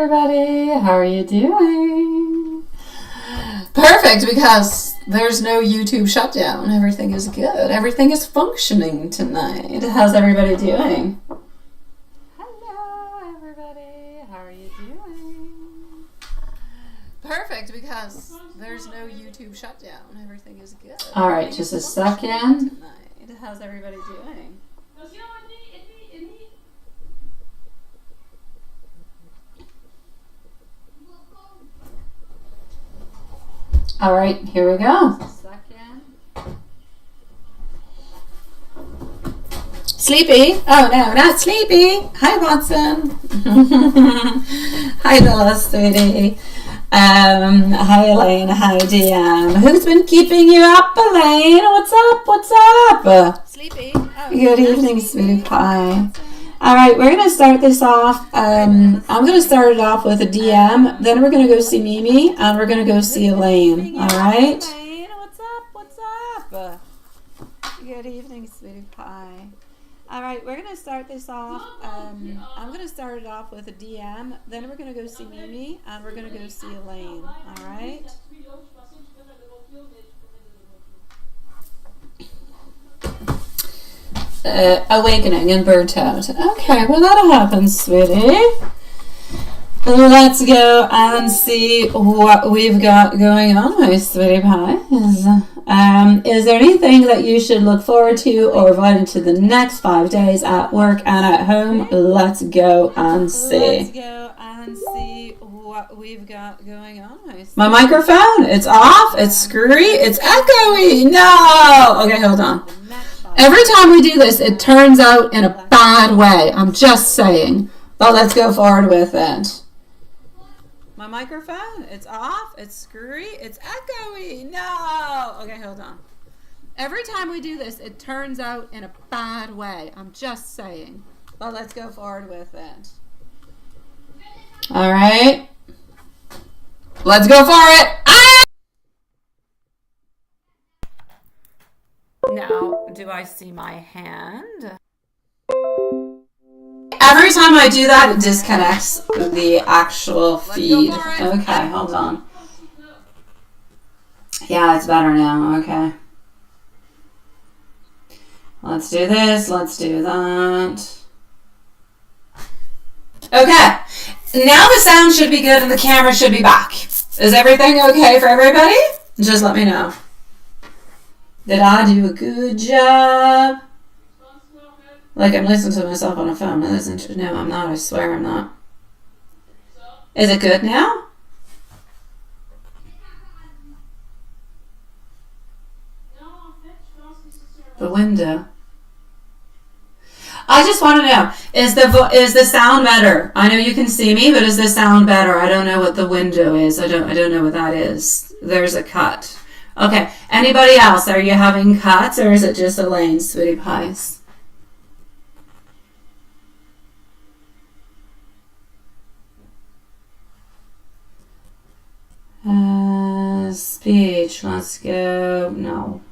everybody. How are you doing? Perfect, because there's no YouTube shutdown. Everything is good. Everything is functioning tonight. How's everybody doing? Hello, everybody. How are you doing? Perfect, because there's no YouTube shutdown. Everything is good. All right, just a second. Tonight. How's everybody doing? All right, here we go. Second. Sleepy? Oh no, not sleepy. Hi, Watson. Hi, Bella, sweetie. Hi, Elaine. Hi, DM. Who's been keeping you up, Elaine? What's up? What's up? Sleepy. Oh, good evening, sweetie pie. All right, we're going to start this off. I'm going to start it off with a DM. Then we're going to go see Mimi, and we're going to go see Elaine. All right? Elaine, what's up? What's up? Good evening, sweetie pie. All right, we're going to start this off. I'm going to start it off with a DM. Then we're going to go see Mimi, and we're going to go see Elaine. All right? Awakening and burnt out. Okay, well that'll happen, sweetie. Let's go and see what we've got going on, my sweetie pies. Is there anything that you should look forward to or avoid into the next 5 days at work and at home? Let's go and see. Let's go and see what we've got going on, my microphone, it's off, it's screwy, it's echoey. No! Okay, hold on. Every time we do this, it turns out in a bad way. I'm just saying. But let's go forward with it. My microphone, it's off, it's screwy, it's echoey. No! Okay, hold on. Every time we do this, it turns out in a bad way. I'm just saying. But let's go forward with it. All right. Let's go for it. Ah! Now, do I see my hand? Every time I do that, it disconnects the actual feed. Okay, hold on. Yeah, it's better now. Okay. Let's do this. Let's do that. Okay. Now the sound should be good and the camera should be back. Is everything okay for everybody? Just let me know. Did I do a good job? Like I'm listening to myself on a phone. No, I'm not. I swear I'm not. Is it good now? The window. I just want to know, is the sound better? I know you can see me, but is the sound better? I don't know what the window is. I don't know what that is. There's a cut. Okay, anybody else? Are you having cuts or is it just Elaine, sweetie pies? Speech, let's go. No.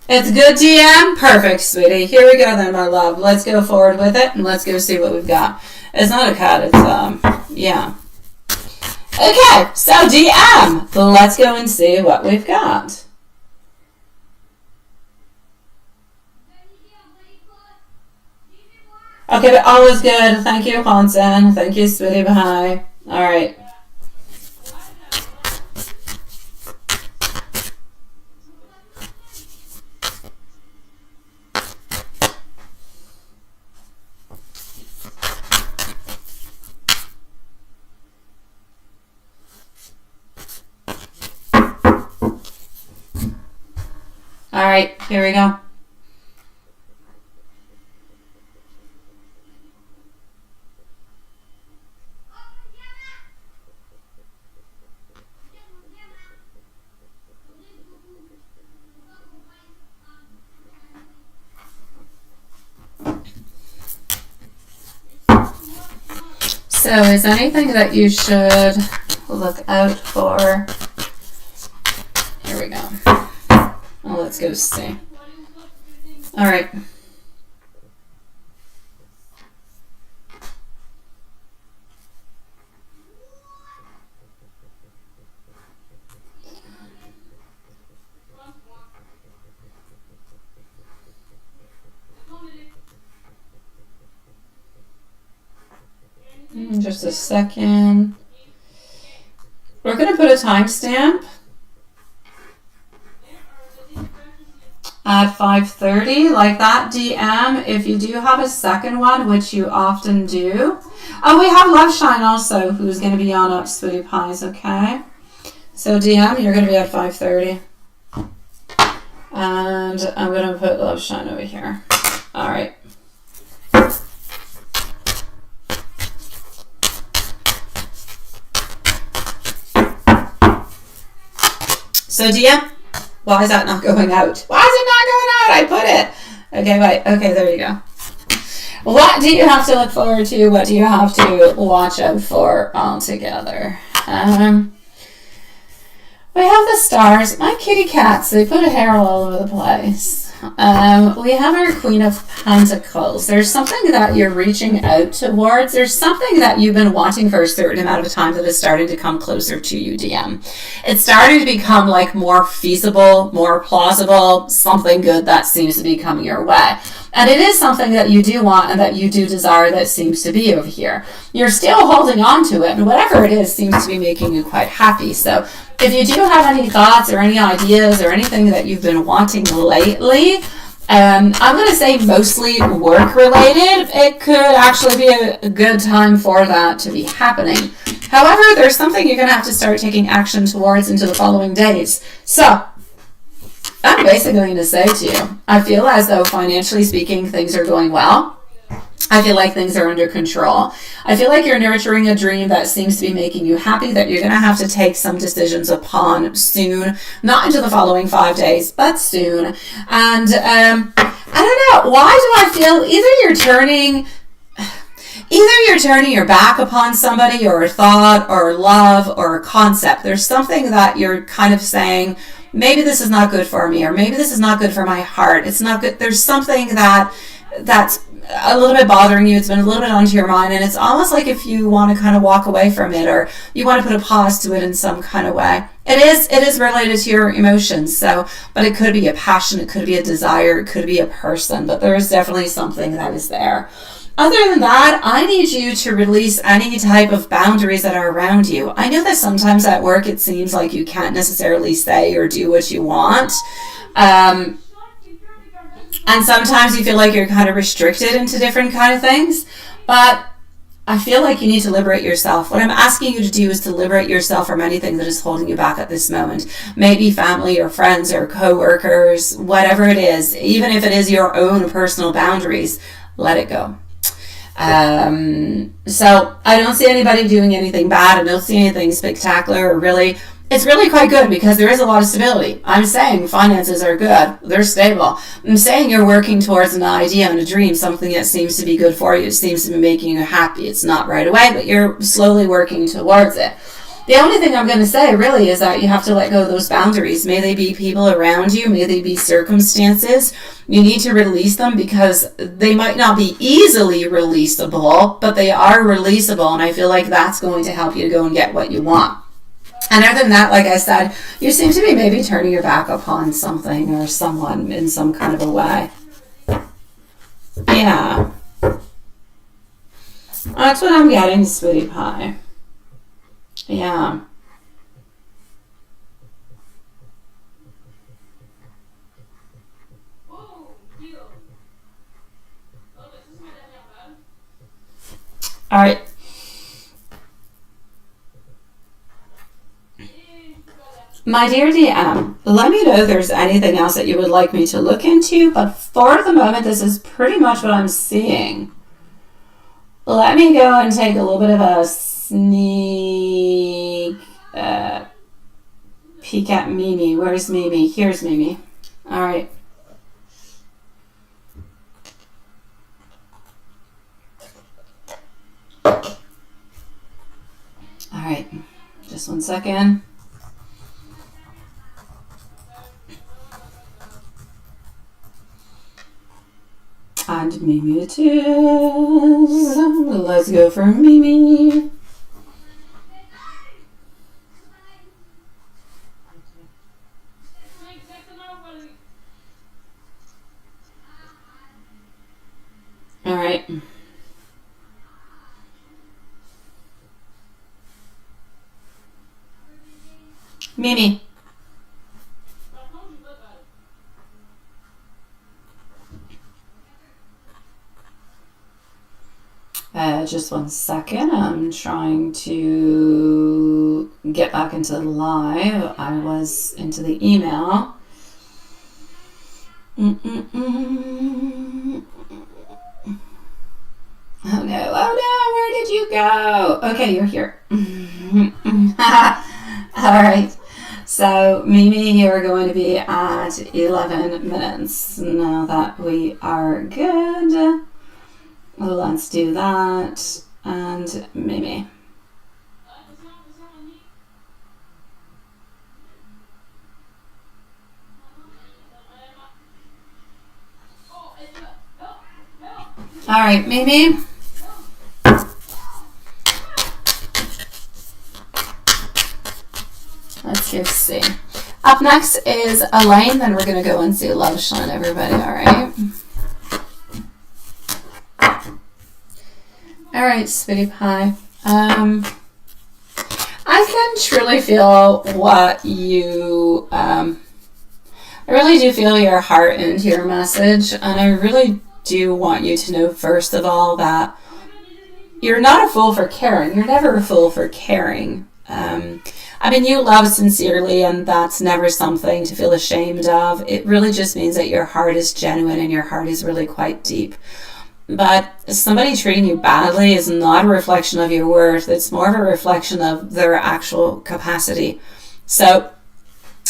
It's good, DM? Perfect, sweetie. Here we go then, my love. Let's go forward with it, and let's go see what we've got. It's not a cut, it's, yeah. Okay, so DM. Let's go and see what we've got. Okay, but all is good. Thank you, Hansen. Thank you, sweetie pie. All right. All right, here we go. So is anything that you should look out for? Here we go. Well, let's go see. All right. Just a second. We're going to put a timestamp at 5:30, like that. DM if you do have a second one, which you often do. Oh, we have Love Shine also, who's going to be on up, Sweetie Pies, okay? So DM, you're going to be at 5:30. And I'm going to put Love Shine over here. All right. So DM, why is that not going out? Why is it not going out? I put it. Okay, wait. Okay, there you go. What do you have to look forward to? What do you have to watch out for altogether? We have the stars. My kitty cats, they put a hair all over the place. We have our Queen of Pentacles. There's something that you're reaching out towards. There's something that you've been wanting for a certain amount of time that is starting to come closer to you, DM. It's starting to become like more feasible, more plausible, something good that seems to be coming your way. And it is something that you do want and that you do desire that seems to be over here. You're still holding on to it, and whatever it is seems to be making you quite happy. So if you do have any thoughts or any ideas or anything that you've been wanting lately, I'm going to say mostly work related. It could actually be a good time for that to be happening. However, there's something you're going to have to start taking action towards into the following days. So I'm basically going to say to you, I feel as though financially speaking, things are going well. I feel like things are under control. I feel like you're nurturing a dream that seems to be making you happy, that you're going to have to take some decisions upon soon. Not into the following 5 days, but soon. And I don't know, why do I feel either you're turning your back upon somebody or a thought or love or a concept. There's something that you're kind of saying, maybe this is not good for me, or maybe this is not good for my heart. It's not good. There's something that's a little bit bothering you. It's been a little bit onto your mind, and it's almost like if you want to kind of walk away from it, or you want to put a pause to it in some kind of way. It is related to your emotions. So, but it could be a passion, it could be a desire, it could be a person, but there is definitely something that is there. Other than that, I need you to release any type of boundaries that are around you. I know that sometimes at work it seems like you can't necessarily say or do what you want. And sometimes you feel like you're kind of restricted into different kind of things. But I feel like you need to liberate yourself. What I'm asking you to do is to liberate yourself from anything that is holding you back at this moment. Maybe family or friends or co-workers, whatever it is. Even if it is your own personal boundaries, let it go. So I don't see anybody doing anything bad. I don't see anything spectacular or really. It's really quite good because there is a lot of stability. I'm saying finances are good. They're stable. I'm saying you're working towards an idea and a dream, something that seems to be good for you. It seems to be making you happy. It's not right away, but you're slowly working towards it. The only thing I'm going to say really is that you have to let go of those boundaries. May they be people around you, may they be circumstances. You need to release them because they might not be easily releasable, but they are releasable, and I feel like that's going to help you to go and get what you want. And other than that, like I said, you seem to be maybe turning your back upon something or someone in some kind of a way. Yeah. That's what I'm getting, Sweetie Pie. Yeah. All right. My dear DM, let me know if there's anything else that you would like me to look into, but for the moment, this is pretty much what I'm seeing. Let me go and take a little bit of a sneak peek at Mimi. Where's Mimi? Here's Mimi. All right. All right. Just 1 second. Mimi too. Let's go for Mimi. All right. Mimi. Just 1 second. I'm trying to get back into the live. I was into the email. Oh no, where did you go? Okay, you're here. All right. So, Mimi, you're going to be at 11 minutes. Now that we are good, let's do that. And Mimi. All right, Mimi. Let's go see. Up next is Elaine, then we're going to go and see Love Shine, everybody, all right? All right, Sweetie Pie. I can truly feel what you... I really do feel your heart into your message, and I really do want you to know, first of all, that you're not a fool for caring. You're never a fool for caring. I mean, you love sincerely, and that's never something to feel ashamed of. It really just means that your heart is genuine and your heart is really quite deep. But somebody treating you badly is not a reflection of your worth. It's more of a reflection of their actual capacity. So,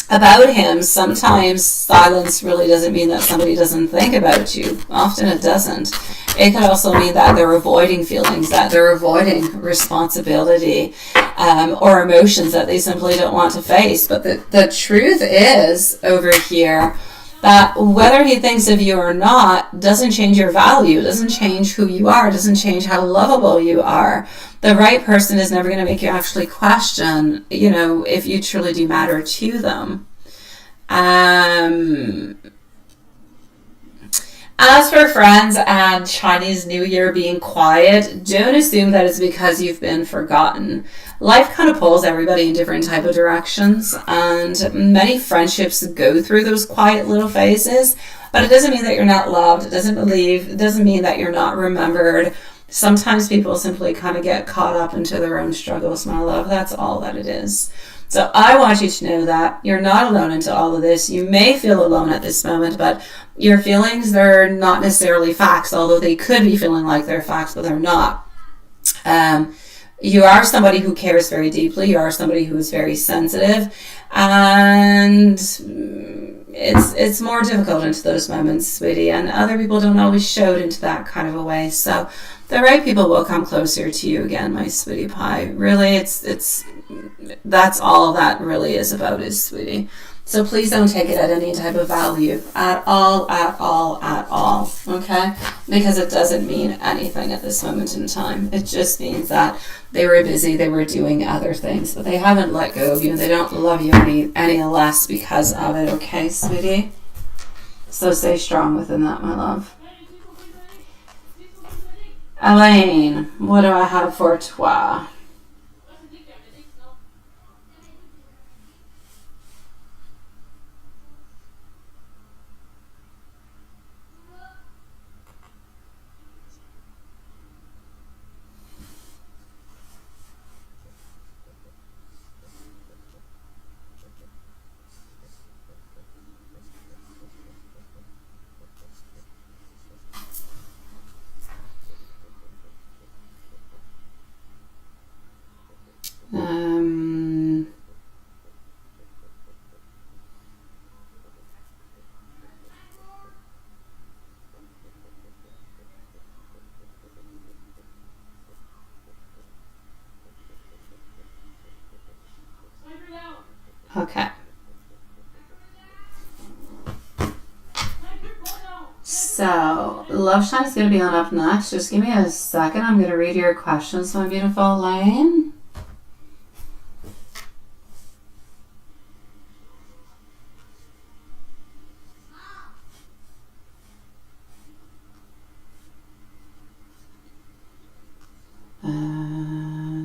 about him, sometimes silence really doesn't mean that somebody doesn't think about you. Often it doesn't. It could also mean that they're avoiding feelings, that they're avoiding responsibility, or emotions that they simply don't want to face. But the truth is, over here, that whether he thinks of you or not doesn't change your value, doesn't change who you are, doesn't change how lovable you are. The right person is never going to make you actually question, if you truly do matter to them. As for friends and Chinese New Year being quiet, don't assume that it's because you've been forgotten. Life kind of pulls everybody in different type of directions, and many friendships go through those quiet little phases, but it doesn't mean that you're not loved. It doesn't mean that you're not remembered. Sometimes people simply kind of get caught up into their own struggles, my love. That's all that it is. So I want you to know that you're not alone into all of this. You may feel alone at this moment, but your feelings, they're not necessarily facts, although they could be feeling like they're facts, but they're not. You are somebody who cares very deeply. You are somebody who is very sensitive, and it's more difficult into those moments, sweetie, and other people don't always show it into that kind of a way. So the right people will come closer to you again, my sweetie pie. Really, it's that's all that really is about, is, sweetie. So please don't take it at any type of value at all, okay? Because it doesn't mean anything at this moment in time. It just means that they were busy, they were doing other things, but they haven't let go of you, and they don't love you any less because of it, okay, sweetie? So stay strong within that, my love. Elaine, what do I have for toi? Okay. So Love Shine is going to be on up next. Just give me a second. I'm going to read your questions, my beautiful Elaine.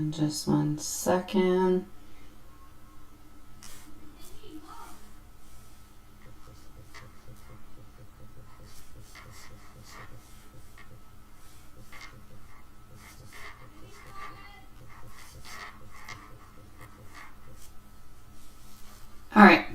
Just 1 second. All right.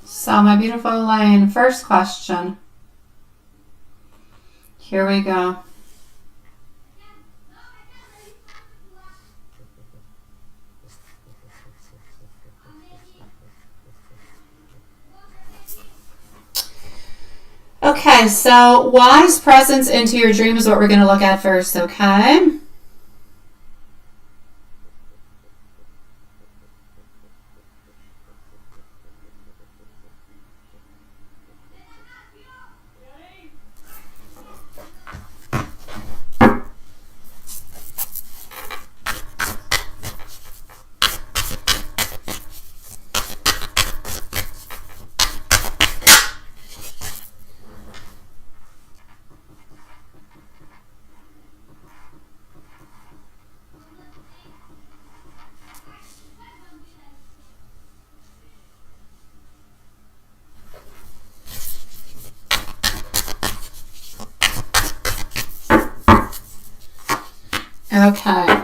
So, my beautiful Elaine, first question. Here we go. Okay, so wise presence into your dream is what we're going to look at first, okay? Okay.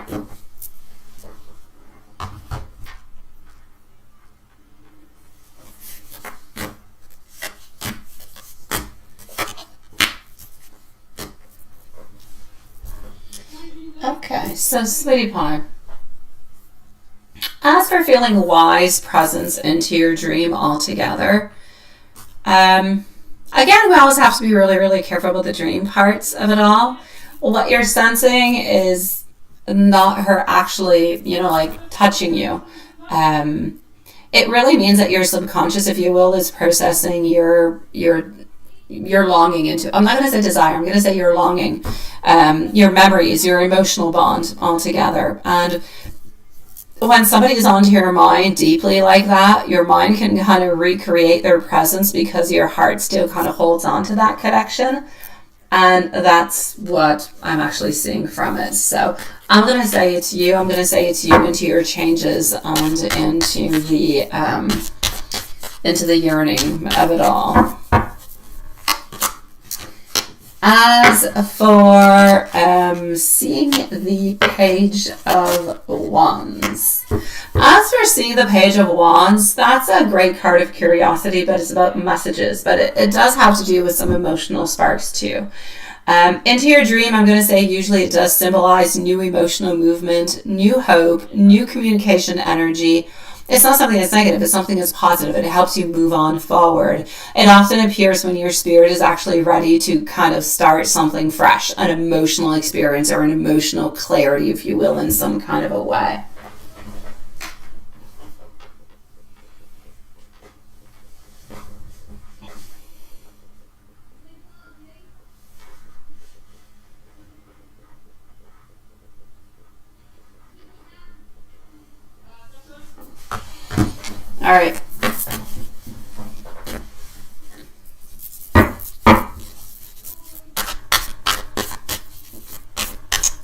Okay, so sweetie pie. As for feeling wise presence into your dream altogether, again, we always have to be really, really careful about the dream parts of it all. What you're sensing is not her actually, like touching you. It really means that your subconscious, if you will, is processing your longing into, I'm not going to say desire, I'm going to say your longing, your memories, your emotional bond altogether. And when somebody is onto your mind deeply like that, your mind can kind of recreate their presence because your heart still kind of holds on to that connection. And that's what I'm actually seeing from it. So I'm going to say it to you. I'm going to say it to you into your changes and into the yearning of it all. As for seeing the Page of Wands. As for seeing the Page of Wands, that's a great card of curiosity, but it's about messages. But it does have to do with some emotional sparks too. Into your dream, I'm going to say usually it does symbolize new emotional movement, new hope, new communication energy. It's not something that's negative, it's something that's positive. It helps you move on forward. It often appears when your spirit is actually ready to kind of start something fresh, an emotional experience or an emotional clarity, if you will, in some kind of a way. All right.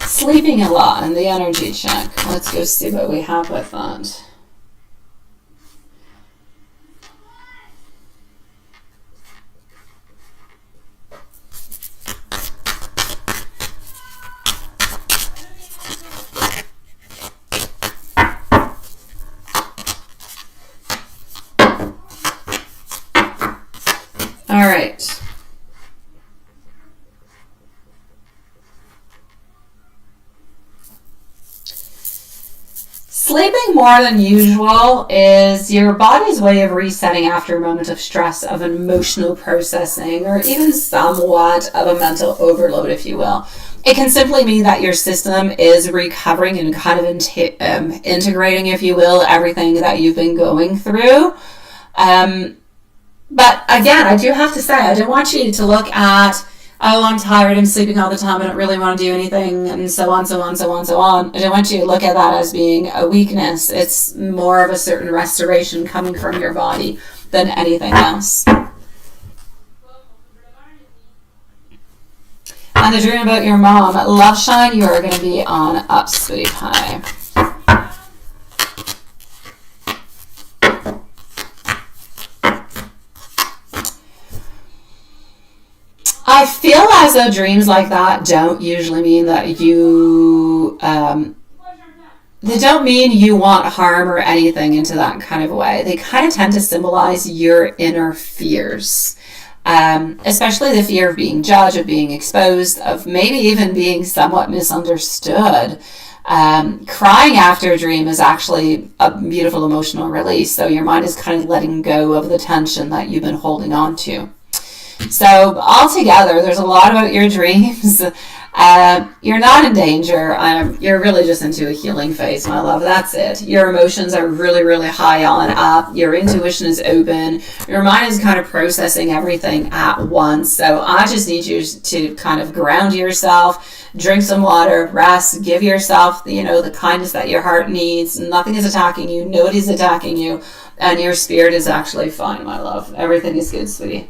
Sleeping a lot in the energy check. Let's go see what we have with that. All right. Sleeping more than usual is your body's way of resetting after a moment of stress, of emotional processing, or even somewhat of a mental overload, if you will. It can simply mean that your system is recovering and kind of integrating, if you will, everything that you've been going through. But again, I do have to say, I don't want you to look at, oh, I'm tired, I'm sleeping all the time, I don't really want to do anything, and so on, so on, so on, so on. I don't want you to look at that as being a weakness. It's more of a certain restoration coming from your body than anything else. And the dream about your mom, love shine, you are going to be on up, sweetie pie. I feel as though dreams like that don't usually mean that you, they don't mean you want harm or anything into that kind of way. They kind of tend to symbolize your inner fears. Especially the fear of being judged, of being exposed, of maybe even being somewhat misunderstood. Crying after a dream is actually a beautiful emotional release. So your mind is kind of letting go of the tension that you've been holding on to. So altogether, there's a lot about your dreams. You're not in danger. You're really just into a healing phase, my love. That's it. Your emotions are really, really high on up. Your intuition is open. Your mind is kind of processing everything at once. So I just need you to kind of ground yourself, drink some water, rest, give yourself, the kindness that your heart needs. Nothing is attacking you. Nobody's attacking you. And your spirit is actually fine, my love. Everything is good, sweetie.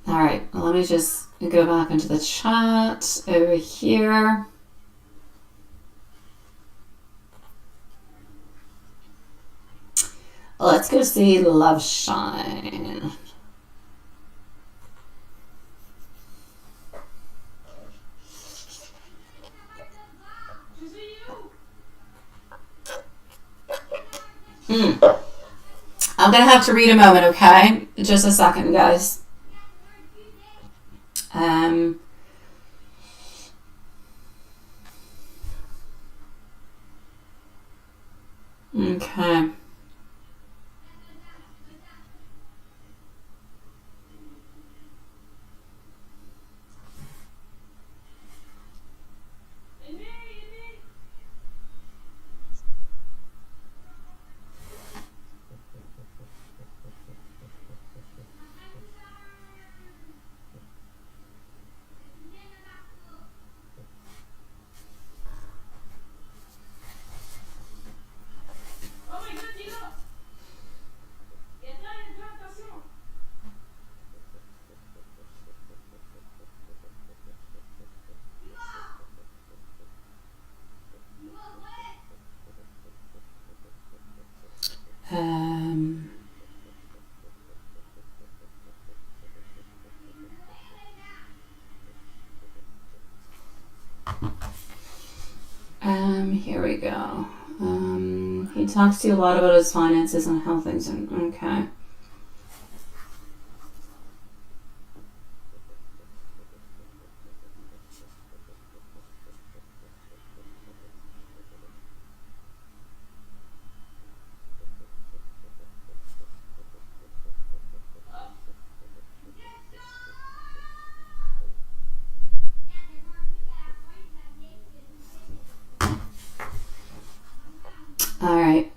All right, let me just go back into the chat over here. Let's go see Love Shine. I'm going to have to read a moment, okay? Just a second, guys. Okay. Here we go. He talks to you a lot about his finances and how things are. Okay. All right.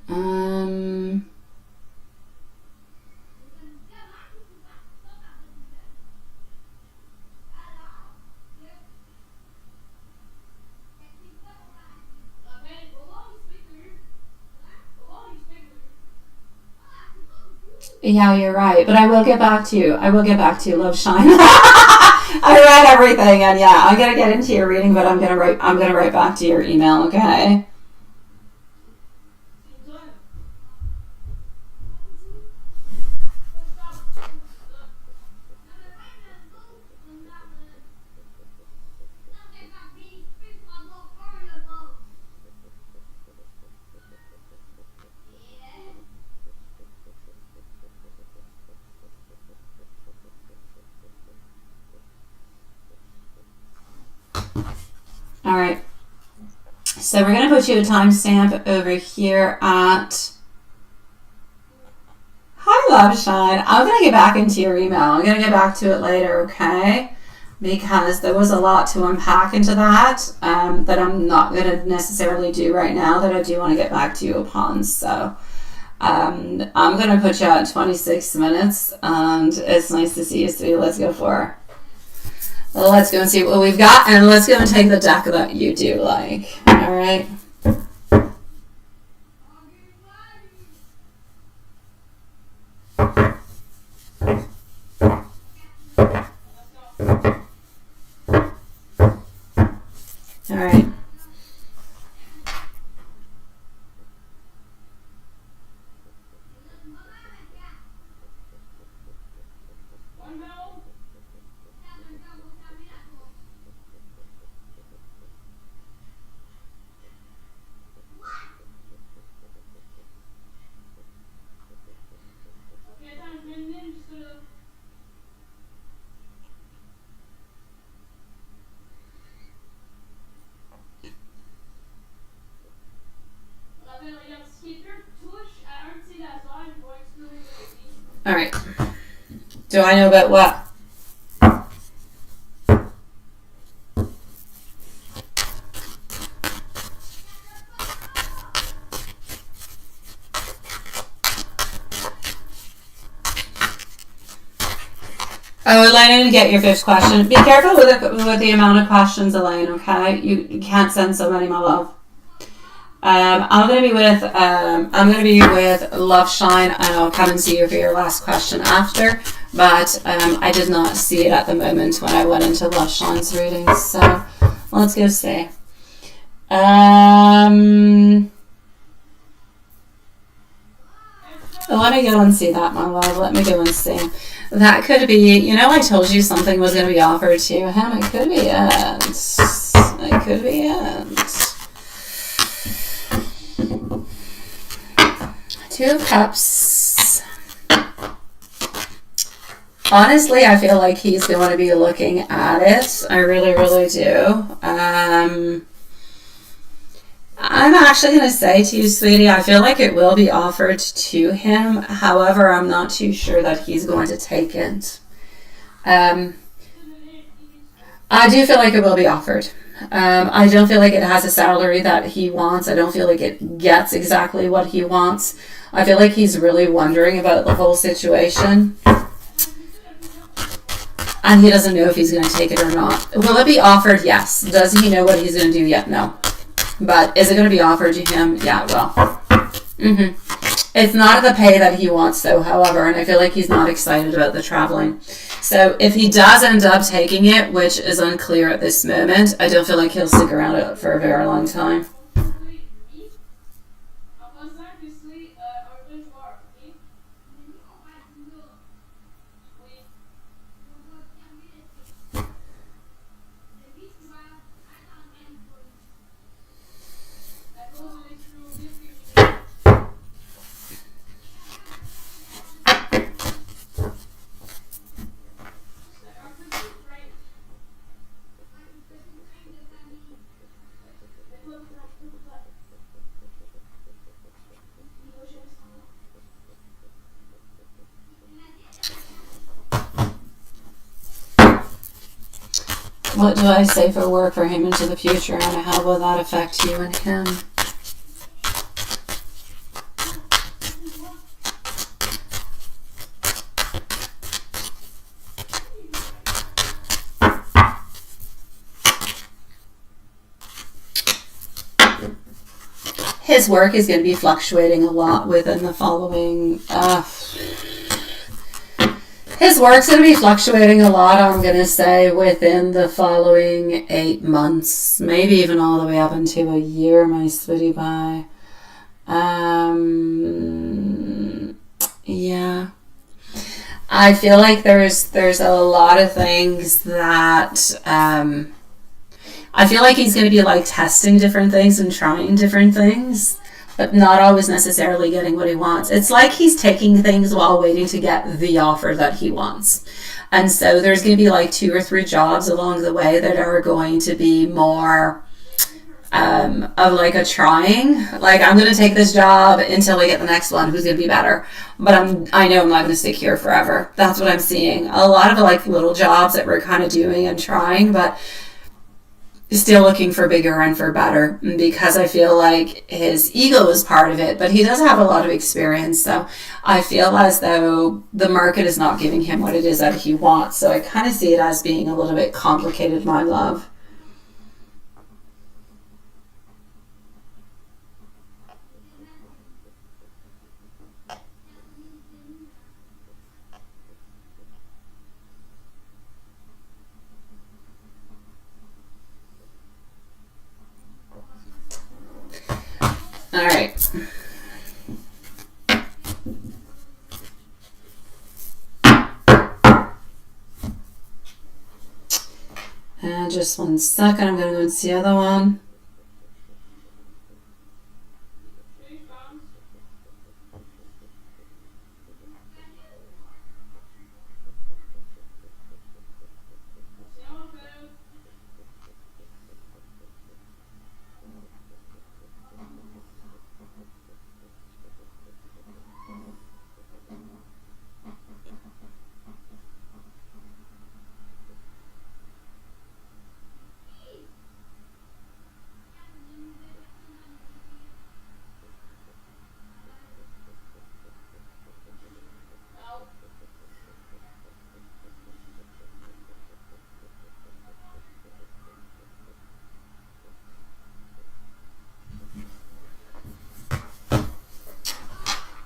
Yeah, you're right. But I will get back to you. Love Shine. I read everything, and yeah, I'm gonna get into your reading, but I'm gonna write back to your email. Okay. So we're going to put you a timestamp over here at... Hi, Love Shine. I'm going to get back into your email. I'm going to get back to it later, okay? Because there was a lot to unpack into that that I'm not going to necessarily do right now that I do want to get back to you upon. So I'm going to put you at 26 minutes, and it's nice to see you, sweetie. Let's go for it. Well, let's go and see what we've got, and let's go and take the deck that you do like. All right? All right. All right. Do I know about what? Oh, Elaine, I didn't get your fifth question. Be careful with the amount of questions, Elaine, okay? You can't send so many, my love. I'm gonna be with Love Shine, and I'll come and see you for your last question after. But I did not see it at the moment when I went into Love Shine's reading. So let's go see. Let me go and see that, my love. Let me go and see. That could be, you know, I told you something was going to be offered to him. It could be it. It could be it. Two of Cups. Honestly, I feel like he's going to be looking at it. I really, really do. I'm actually going to say to you, sweetie, I feel like it will be offered to him. However, I'm not too sure that he's going to take it. I do feel like it will be offered. I don't feel like it has a salary that he wants. I don't feel like it gets exactly what he wants. I feel like he's really wondering about the whole situation. And he doesn't know if he's going to take it or not. Will it be offered? Yes. Does he know what he's going to do yet? No. But is it going to be offered to him? Yeah, well. It's not the pay that he wants, though, however, and I feel like he's not excited about the traveling. So if he does end up taking it, which is unclear at this moment, I don't feel like he'll stick around for a very long time. What do I say for work for him into the future, and how will that affect you and him? His work is going to be fluctuating a lot within the following... His work's going to be fluctuating a lot, I'm going to say, within the following 8 months. Maybe even all the way up into a year, my sweetie pie. Yeah. I feel like there's a lot of things that... I feel like he's going to be like testing different things and trying different things, but not always necessarily getting what he wants. It's like he's taking things while waiting to get the offer that he wants. And so there's going to be like 2 or 3 jobs along the way that are going to be more of like a trying, like I'm going to take this job until I get the next one who's going to be better, but I know I'm not going to stick here forever. That's what I'm seeing. A lot of like little jobs that we're kind of doing and trying, but still looking for bigger and for better, because I feel like his ego is part of it, but he does have a lot of experience. So I feel as though the market is not giving him what it is that he wants. So I kind of see it as being a little bit complicated, my love. All right. And just 1 second, I'm going to go and see the other one.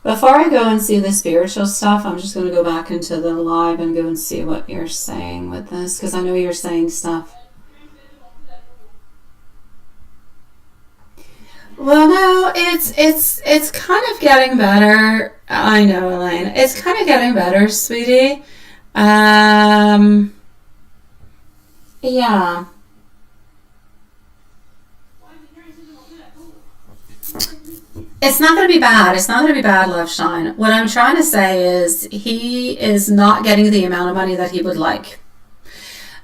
Before I go and see the spiritual stuff, I'm just going to go back into the live and go and see what you're saying with this, because I know you're saying stuff. Well, no, it's kind of getting better. I know, Elaine. It's kind of getting better, sweetie. Yeah. It's not going to be bad. It's not going to be bad, Love Shine. What I'm trying to say is he is not getting the amount of money that he would like.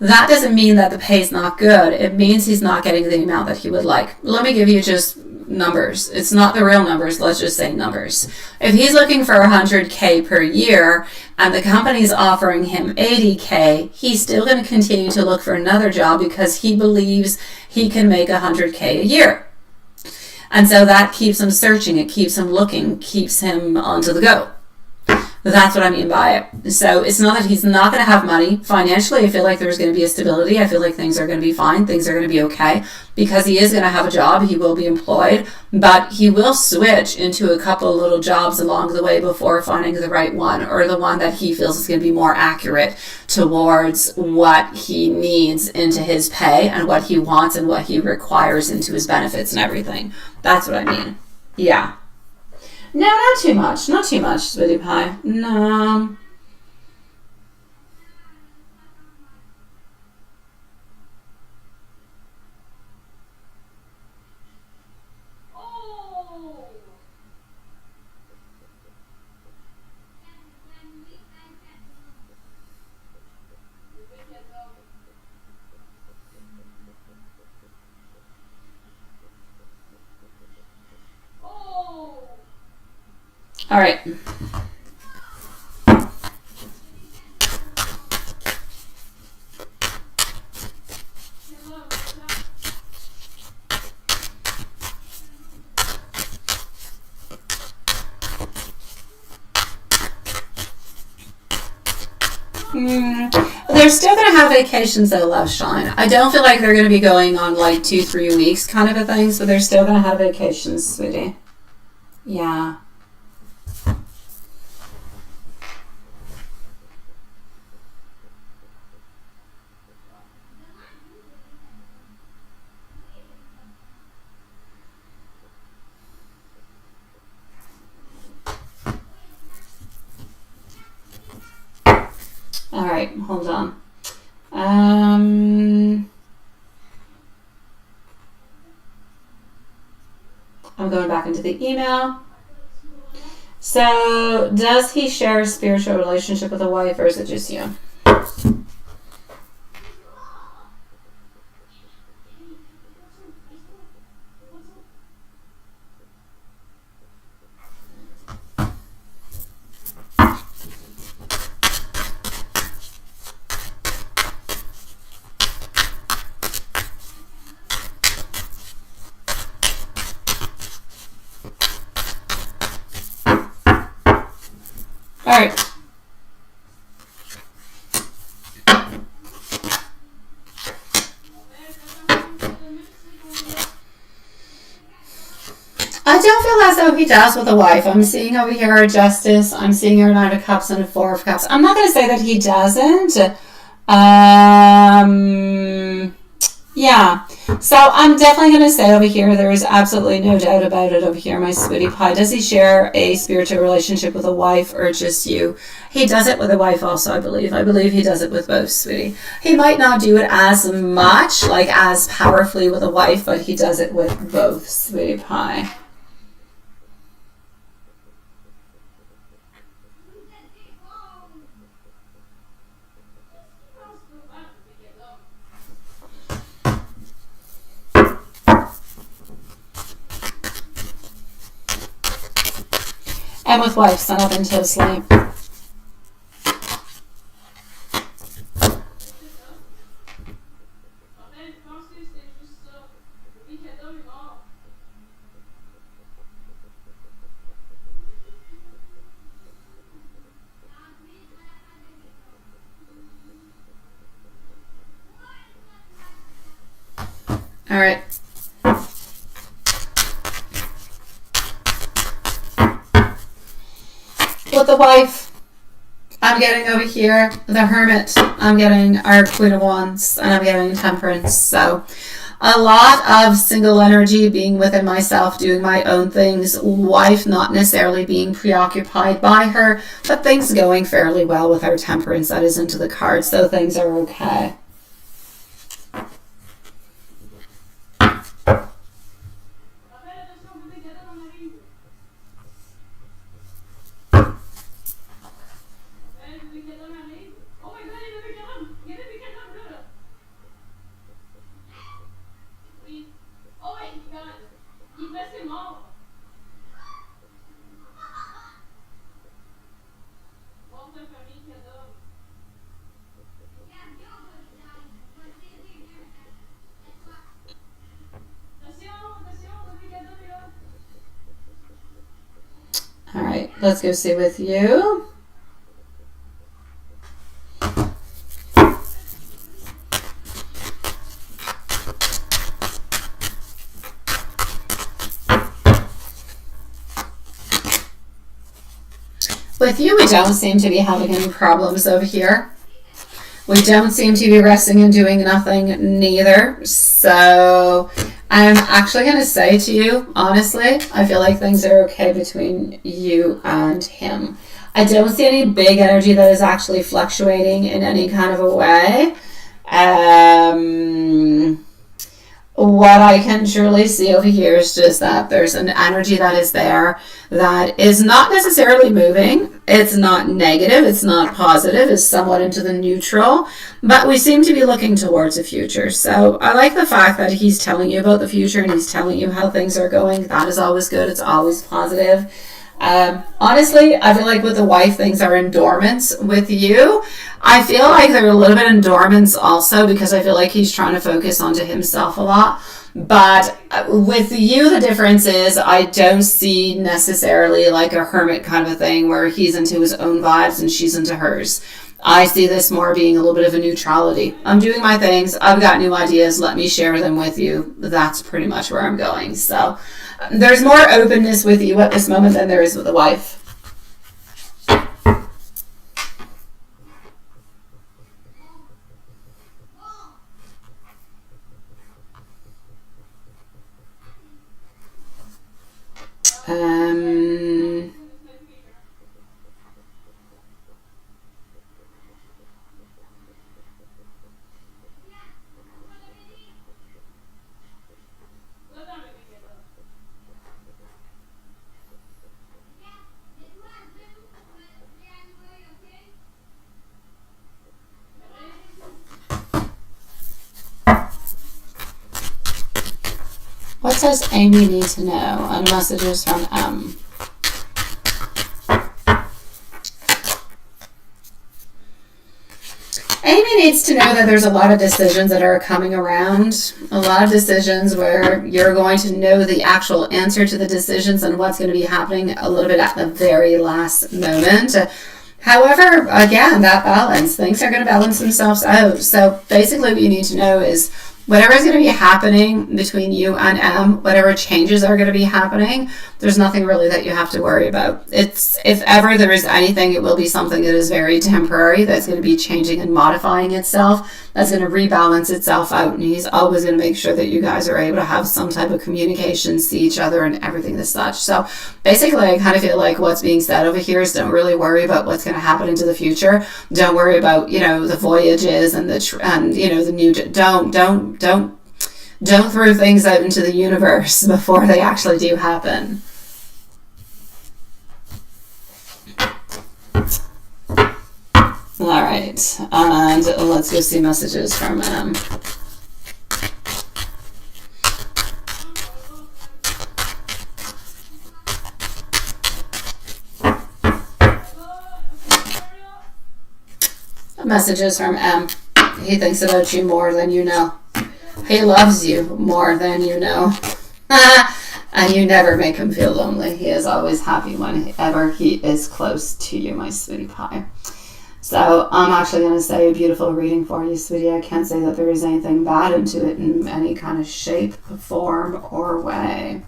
That doesn't mean that the pay's not good. It means he's not getting the amount that he would like. Let me give you just numbers. It's not the real numbers. Let's just say numbers. If he's looking for 100K per year and the company's offering him 80K, he's still going to continue to look for another job because he believes he can make 100K a year. And so that keeps him searching, it keeps him looking, keeps him onto the go. That's what I mean by it. So it's not that he's not going to have money. Financially, I feel like there's going to be a stability. I feel like things are going to be fine. Things are going to be okay because he is going to have a job. He will be employed, but he will switch into a couple of little jobs along the way before finding the right one, or the one that he feels is going to be more accurate towards what he needs into his pay and what he wants and what he requires into his benefits and everything. That's what I mean. Yeah. No, not too much. Not too much, sweetie pie. No. All right. They're still going to have vacations though, Love Shine. I don't feel like they're going to be going on like 2-3 weeks kind of a thing, so they're still going to have vacations, sweetie. Yeah. All right, hold on. I'm going back into the email. So, does he share a spiritual relationship with a wife, or is it just you? right. I don't feel as though he does with a wife. I'm seeing over here a Justice. I'm seeing a Knight of Cups and a Four of Cups. I'm not going to say that he doesn't. Yeah. So I'm definitely going to say over here, there is absolutely no doubt about it over here, my sweetie pie. Does he share a spiritual relationship with a wife or just you? He does it with a wife also, I believe. I believe he does it with both, sweetie. He might not do it as much, like as powerfully with a wife, but he does it with both, sweetie pie. And with wife, sun up into sleep. All right. With the wife, I'm getting over here the Hermit. I'm getting our Queen of Wands, and I'm getting Temperance. So a lot of single energy, being within myself, doing my own things. Wife not necessarily being preoccupied by her, but things going fairly well with our Temperance. That is into the card, so things are okay. All right, let's go see with you. With you, we don't seem to be having any problems over here. We don't seem to be resting and doing nothing neither. So I'm actually going to say to you, honestly, I feel like things are okay between you and him. I don't see any big energy that is actually fluctuating in any kind of a way. What I can truly see over here is just that there's an energy that is there that is not necessarily moving. It's not negative. It's not positive. It's somewhat into the neutral. But we seem to be looking towards the future. So I like the fact that he's telling you about the future and he's telling you how things are going. That is always good. It's always positive. Honestly, I feel like with the wife, things are in dormants. With you, I feel like they're a little bit in dormants also because I feel like he's trying to focus onto himself a lot. But with you, the difference is I don't see necessarily like a hermit kind of a thing where he's into his own vibes and she's into hers. I see this more being a little bit of a neutrality. I'm doing my things. I've got new ideas. Let me share them with you. That's pretty much where I'm going. So there's more openness with you at this moment than there is with the wife. What does Amy need to know? And messages from M. Amy needs to know that there's a lot of decisions that are coming around. A lot of decisions where you're going to know the actual answer to the decisions and what's going to be happening a little bit at the very last moment. However, again, that balance, things are going to balance themselves out. So basically what you need to know is whatever is going to be happening between you and M, whatever changes are going to be happening, there's nothing really that you have to worry about. It's, if ever there is anything, it will be something that is very temporary, that's going to be changing and modifying itself, that's going to rebalance itself out, and he's always going to make sure that you guys are able to have some type of communication, see each other, and everything as such. So basically, I kind of feel like what's being said over here is don't really worry about what's going to happen into the future. Don't worry about, you know, the voyages and you know, the new, don't throw things out into the universe before they actually do happen. All right, and let's go see messages from M. Messages from M. He thinks about you more than you know. He loves you more than you know. And you never make him feel lonely. He is always happy whenever he is close to you, my sweetie pie. So I'm actually going to say a beautiful reading for you, sweetie. I can't say that there is anything bad into it in any kind of shape, form, or way.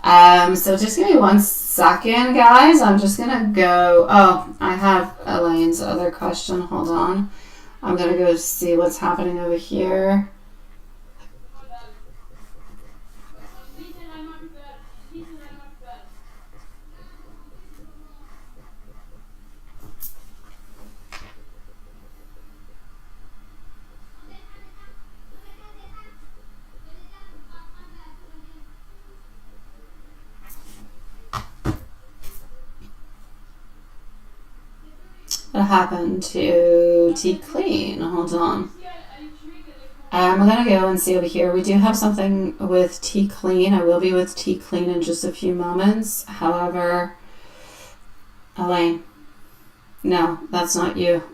So just give me 1 second, guys. I'm just going to go... Oh, I have Elaine's other question. Hold on. I'm going to go see what's happening over here. What happened to T Clean? Hold on. We're going to go and see over here. We do have something with T Clean. I will be with T Clean in just a few moments. However, Elaine. No, that's not you.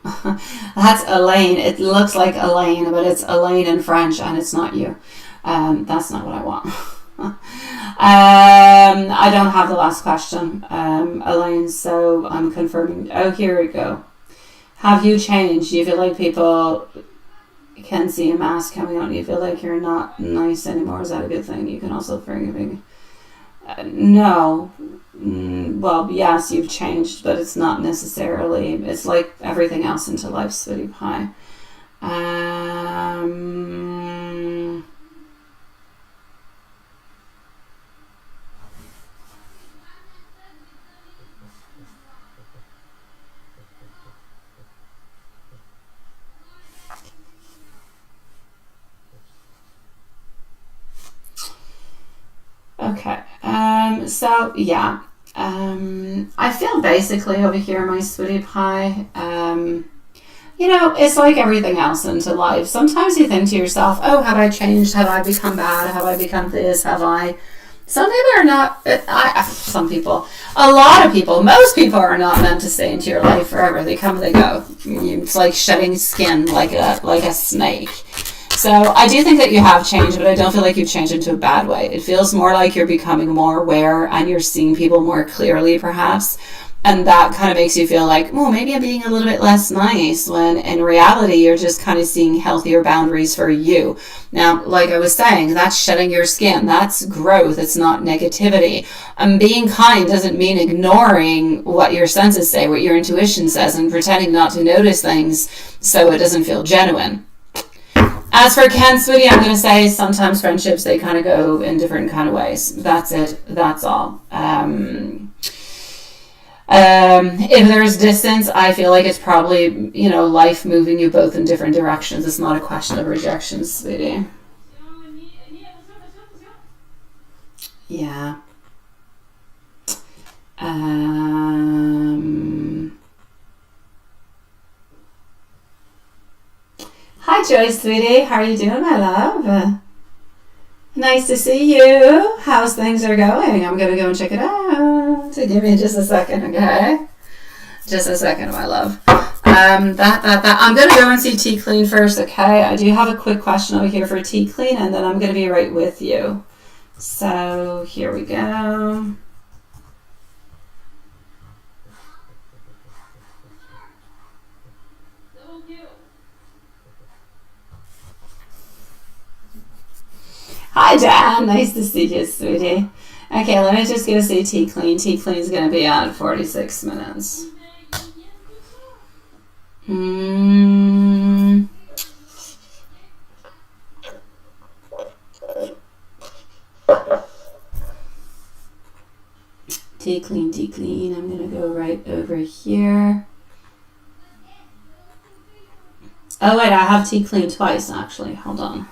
That's Elaine. It looks like Elaine, but it's Elaine in French, and it's not you. That's not what I want. I don't have the last question, Elaine, so I'm confirming. Oh, here we go. Have you changed? Do you feel like people can see a mask coming out? Do you feel like you're not nice anymore? Is that a good thing? You can also forgive me. No. Well, yes, you've changed, but it's not necessarily. It's like everything else into life, sweetie pie. Okay, so yeah, I feel basically over here, my sweetie pie, you know, it's like everything else into life. Sometimes you think to yourself, oh, have I changed? Have I become bad? Have I become this? Have I... Some people are not, a lot of people, most people are not meant to stay into your life forever. They come, they go. It's like shedding skin like a snake. So I do think that you have changed, but I don't feel like you've changed into a bad way. It feels more like you're becoming more aware and you're seeing people more clearly, perhaps. And that kind of makes you feel like, well, maybe I'm being a little bit less nice, when in reality, you're just kind of seeing healthier boundaries for you. Now, like I was saying, that's shedding your skin. That's growth. It's not negativity. Being kind doesn't mean ignoring what your senses say, what your intuition says, and pretending not to notice things so it doesn't feel genuine. As for Ken, sweetie, I'm going to say sometimes friendships, they kind of go in different kind of ways. That's it. That's all. If there's distance, I feel like it's probably, you know, life moving you both in different directions. It's not a question of rejection, sweetie. Yeah. Hi, Joyce, sweetie. How are you doing, my love? Nice to see you. How's things are going? I'm going to go and check it out. So give me just a second, okay? Just a second, my love. I'm going to go and see T Clean first, okay? I do have a quick question over here for T Clean, and then I'm going to be right with you. So here we go. Nice to see you, sweetie. Okay, let me just go see Tea Clean. Tea Clean's going to be at 46 minutes. Tea Clean, Tea Clean. I'm going to go right over here. Oh, wait, I have Tea Clean twice, actually. Hold on.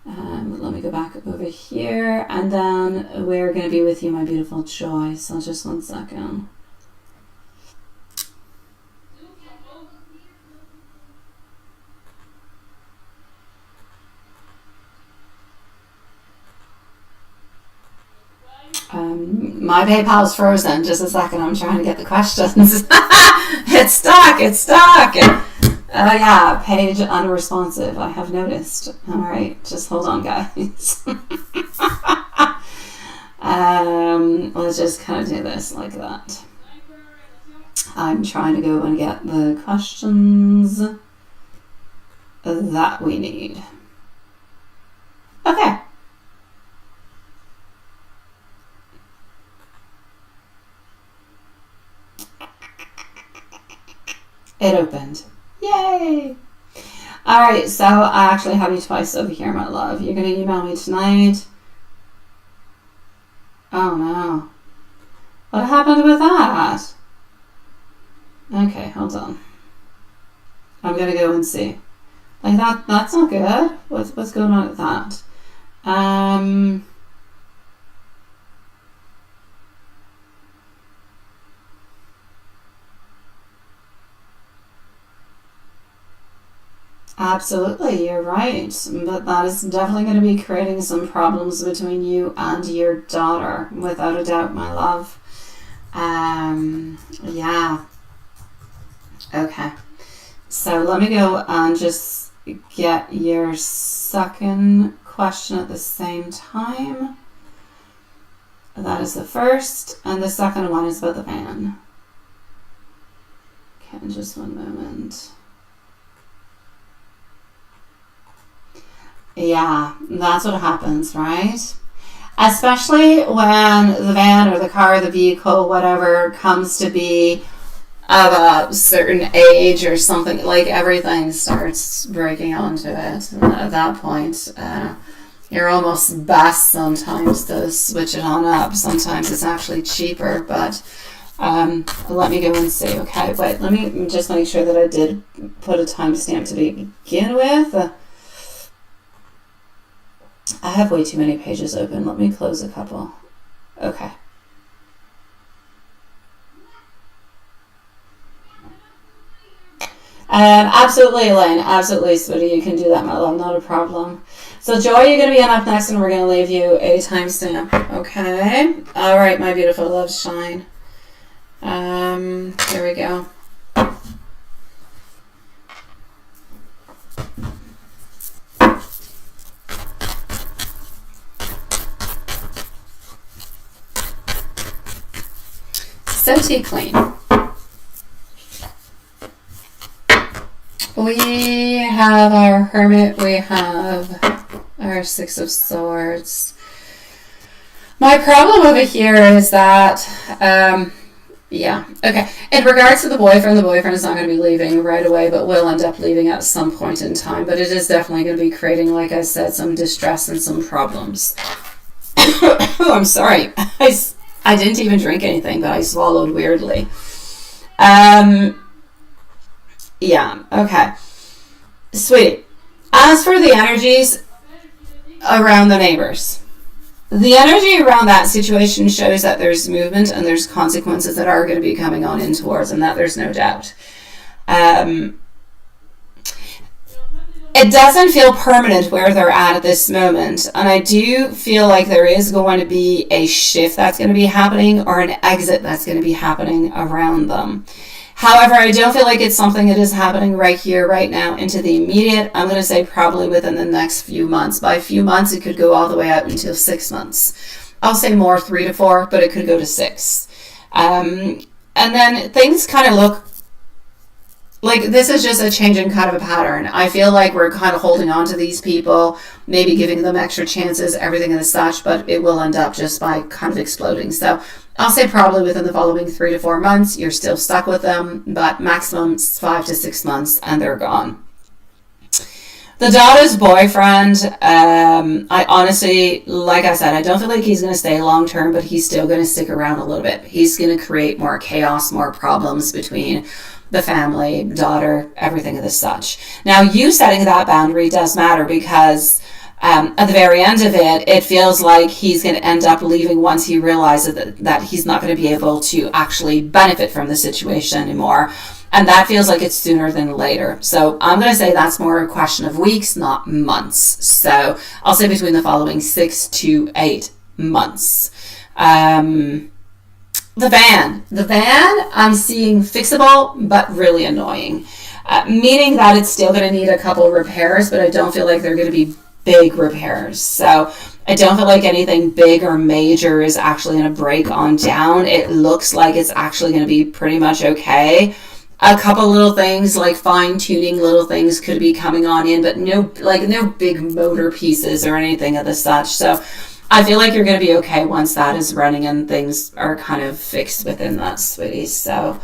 Let me go back over here, and then we're going to be with you, my beautiful Joy. So just 1 second. My PayPal's frozen. Just a second. I'm trying to get the questions. It's stuck. It's stuck. Oh yeah, page unresponsive. I have noticed. All right, just hold on, guys. Let's just kind of do this like that. I'm trying to go and get the questions that we need. Okay. It opened. Yay! Alright, so I actually have you twice over here, my love. You're going to email me tonight. Oh no. What happened with that? Okay, hold on. I'm going to go and see. Like that's not good. What's going on with that? Absolutely, you're right. But that is definitely going to be creating some problems between you and your daughter, without a doubt, my love. Yeah. Okay. So let me go and just get your second question at the same time. That is the first, and the second one is about the van. Okay, just 1 moment. Yeah, that's what happens, right? Especially when the van or the car, the vehicle, whatever, comes to be of a certain age or something, like everything starts breaking onto it. And at that point, you're almost best sometimes to switch it on up. Sometimes it's actually cheaper, but let me go and see. Okay, wait, let me just make sure that I did put a timestamp to begin with. I have way too many pages open. Let me close a couple. Okay. Absolutely, Elaine. Absolutely, sweetie. You can do that, my love. Not a problem. So, Joy, you're going to be on up next, and we're going to leave you a timestamp. Okay? All right, my beautiful love, shine. Here we go. So, Tea Clean. We have our Hermit, we have our Six of Swords. My problem over here is that, yeah, okay. In regards to the boyfriend is not going to be leaving right away, but will end up leaving at some point in time. But it is definitely going to be creating, like I said, some distress and some problems. Oh, I'm sorry. I didn't even drink anything, but I swallowed weirdly. Yeah, okay. Sweetie, as for the energies around the neighbors, the energy around that situation shows that there's movement and there's consequences that are going to be coming on in towards, and that there's no doubt. It doesn't feel permanent where they're at this moment, and I do feel like there is going to be a shift that's going to be happening, or an exit that's going to be happening around them. However, I don't feel like it's something that is happening right here, right now, into the immediate. I'm going to say probably within the next few months. By a few months, it could go all the way out until 6 months. I'll say more 3 to 4, but it could go to 6. And then things kind of look like, this is just a change in kind of a pattern. I feel like we're kind of holding on to these people, maybe giving them extra chances, everything and such, but it will end up just by kind of exploding. So I'll say probably within the following 3 to 4 months, you're still stuck with them, but maximum 5 to 6 months and they're gone. The daughter's boyfriend, I honestly, like I said, I don't feel like he's going to stay long term, but he's still going to stick around a little bit. He's going to create more chaos, more problems between the family, daughter, everything of the such. Now, you setting that boundary does matter because at the very end of it, it feels like he's going to end up leaving once he realizes that he's not going to be able to actually benefit from the situation anymore. And that feels like it's sooner than later. So I'm going to say that's more a question of weeks, not months. So I'll say between the following 6 to 8 months. The van, I'm seeing fixable, but really annoying. Meaning that it's still going to need a couple repairs, but I don't feel like they're going to be big repairs. So I don't feel like anything big or major is actually going to break on down. It looks like it's actually going to be pretty much okay. A couple little things like fine-tuning little things could be coming on in, but no big motor pieces or anything of the such. So I feel like you're going to be okay once that is running and things are kind of fixed within that, sweetie. So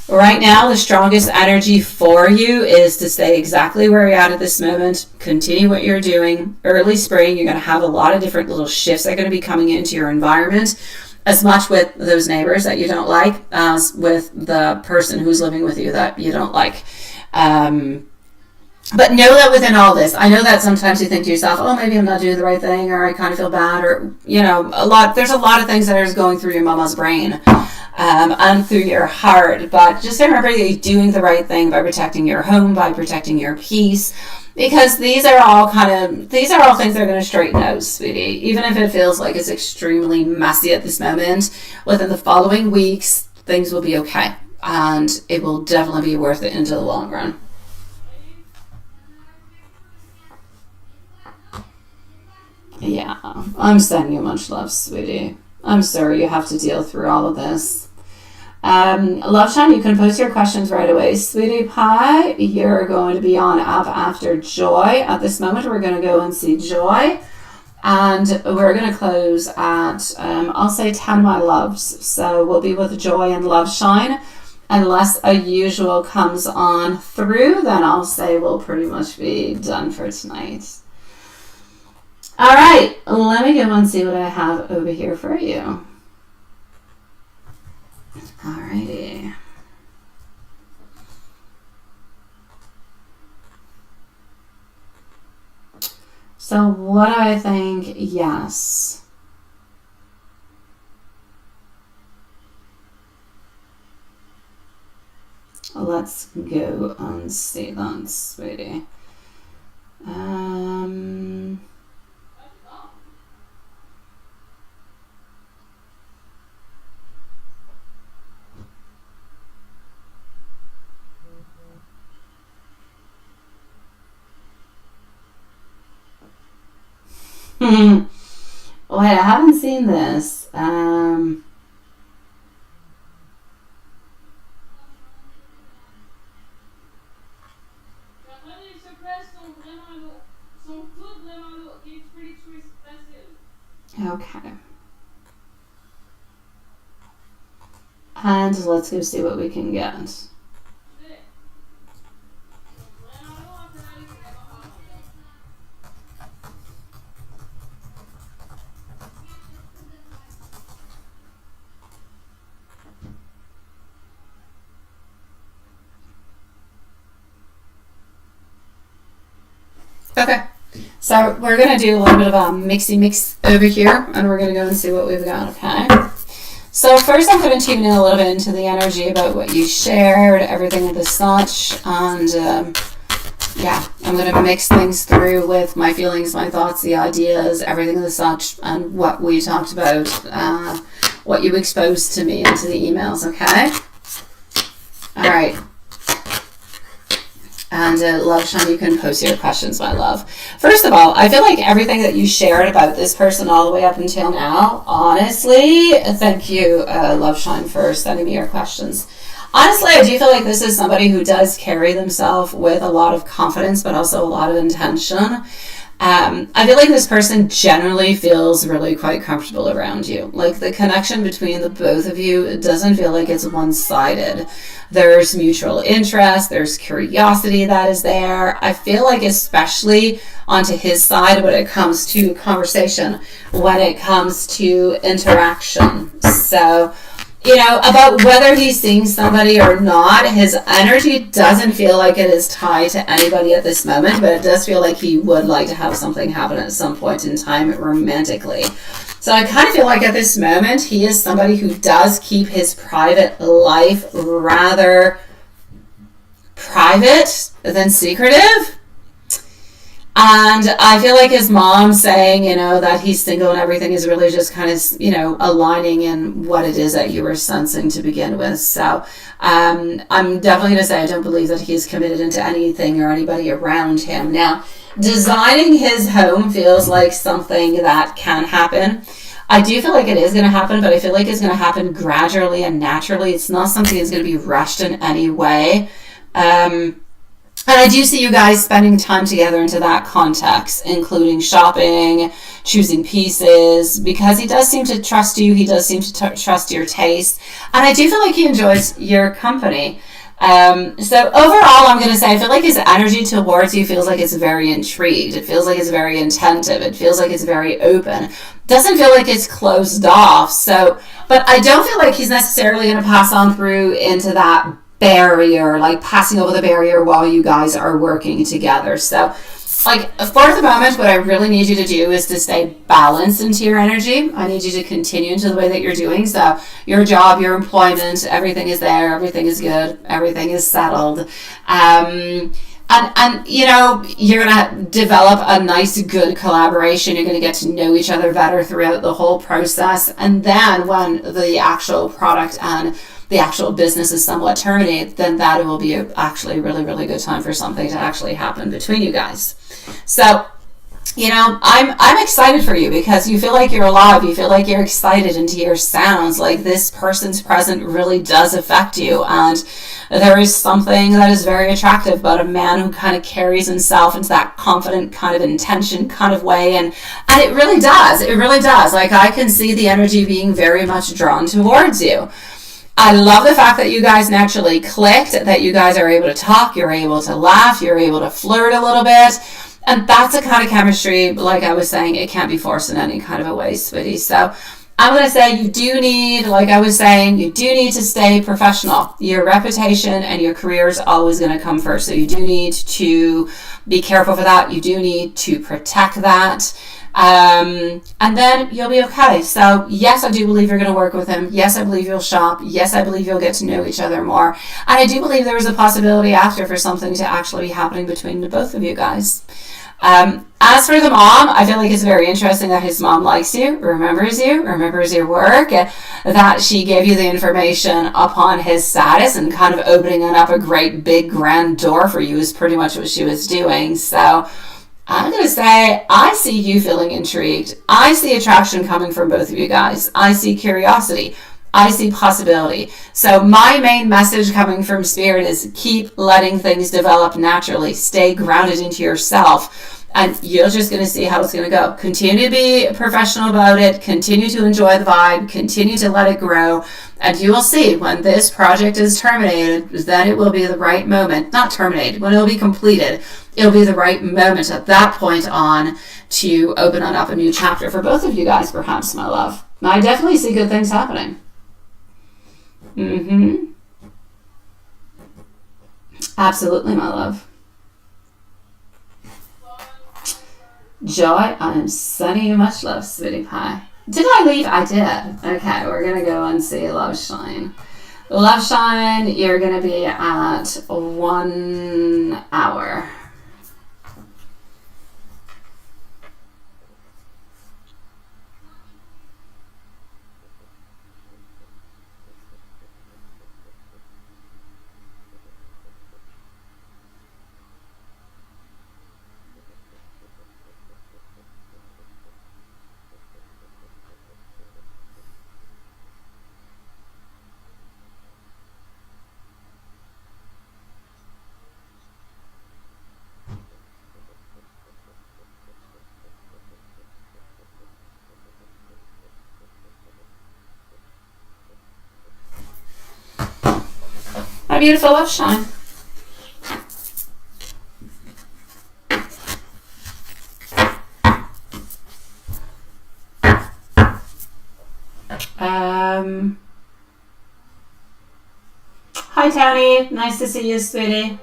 right now, the strongest energy for you is to stay exactly where you're at this moment. Continue what you're doing. Early spring, you're going to have a lot of different little shifts that are going to be coming into your environment, as much with those neighbors that you don't like as with the person who's living with you that you don't like. But know that within all this, I know that sometimes you think to yourself, oh, maybe I'm not doing the right thing, or I kind of feel bad, or, there's a lot of things that are going through your mama's brain and through your heart. But just remember that you're doing the right thing by protecting your home, by protecting your peace, because these are all things that are going to straighten out, sweetie. Even if it feels like it's extremely messy at this moment, within the following weeks, things will be okay. And it will definitely be worth it into the long run. Yeah, I'm sending you much love, sweetie. I'm sorry you have to deal through all of this. Love Shine, you can post your questions right away. Sweetie Pie, you're going to be on up after Joy. At this moment, we're going to go and see Joy. And we're going to close at, I'll say 10 my loves. So we'll be with Joy and Love Shine. Unless a usual comes on through, then I'll say we'll pretty much be done for tonight. All right, let me go and see what I have over here for you. All righty. So what do I think? Yes. Let's go and see that, sweetie. Wait, I haven't seen this. Okay. And let's go see what we can get. Okay, so we're going to do a little bit of a mixy mix over here, and we're going to go and see what we've got, okay? So first I'm going to tune in a little bit into the energy about what you shared, everything of the such, and yeah, I'm going to mix things through with my feelings, my thoughts, the ideas, everything of the such, and what we talked about, what you exposed to me into the emails, okay? All right. And Love Shine, you can post your questions, my love. First of all, I feel like everything that you shared about this person all the way up until now, honestly, thank you, Love Shine, for sending me your questions. Honestly, I do feel like this is somebody who does carry themselves with a lot of confidence, but also a lot of intention. I feel like this person generally feels really quite comfortable around you. Like the connection between the both of you doesn't feel like it's one-sided. There's mutual interest, there's curiosity that is there. I feel like especially onto his side when it comes to conversation, when it comes to interaction. So, you know, about whether he's seeing somebody or not, his energy doesn't feel like it is tied to anybody at this moment, but it does feel like he would like to have something happen at some point in time romantically. So I kind of feel like at this moment, he is somebody who does keep his private life rather private than secretive. And I feel like his mom saying, you know, that he's single and everything is really just kind of, you know, aligning in what it is that you were sensing to begin with. So I'm definitely going to say I don't believe that he's committed into anything or anybody around him. Now, designing his home feels like something that can happen. I do feel like it is going to happen, but I feel like it's going to happen gradually and naturally. It's not something that's going to be rushed in any way. And I do see you guys spending time together into that context, including shopping, choosing pieces, because he does seem to trust you. He does seem to trust your taste. And I do feel like he enjoys your company. So overall, I'm going to say I feel like his energy towards you feels like it's very intrigued. It feels like it's very attentive. It feels like it's very open. Doesn't feel like it's closed off. So, but I don't feel like he's necessarily going to pass on through into that barrier, like passing over the barrier while you guys are working together. So like for the moment, what I really need you to do is to stay balanced into your energy. I need you to continue into the way that you're doing. So your job, your employment, everything is there, everything is good, everything is settled. And you know, you're going to develop a nice, good collaboration. You're going to get to know each other better throughout the whole process. And then when the actual product and the actual business is somewhat terminated, then that will be actually a really, really good time for something to actually happen between you guys. So, you know, I'm excited for you because you feel like you're alive. You feel like you're excited into your sounds. Like this person's presence really does affect you. And there is something that is very attractive about a man who kind of carries himself into that confident kind of intention kind of way. And it really does. It really does. Like I can see the energy being very much drawn towards you. I love the fact that you guys naturally clicked, that you guys are able to talk, you're able to laugh, you're able to flirt a little bit. And that's a kind of chemistry, like I was saying, it can't be forced in any kind of a way, sweetie. So I'm going to say you do need, like I was saying, you do need to stay professional. Your reputation and your career is always going to come first. So you do need to be careful for that. You do need to protect that. And then you'll be okay. So yes, I do believe you're going to work with him. Yes, I believe you'll shop. Yes, I believe you'll get to know each other more. And I do believe there is a possibility after for something to actually be happening between the both of you guys. As for the mom, I feel like it's very interesting that his mom likes you, remembers your work, that she gave you the information upon his status and kind of opening up a great big grand door for you is pretty much what she was doing. So I'm going to say I see you feeling intrigued. I see attraction coming from both of you guys. I see curiosity. I see possibility. So my main message coming from Spirit is keep letting things develop naturally. Stay grounded into yourself. And you're just going to see how it's going to go. Continue to be professional about it. Continue to enjoy the vibe. Continue to let it grow. And you will see when this project is terminated, then it will be the right moment. Not terminated, when it will be completed. It'll be the right moment at that point on to open up a new chapter for both of you guys, perhaps, my love. I definitely see good things happening. Absolutely, my love. Joy, I am sending you much love, sweetie pie. Did I leave? I did. Okay, we're going to go and see Love Shine. Love Shine, you're going to be at 1 hour. beautiful love shine. Hi Tony, nice to see you, sweetie.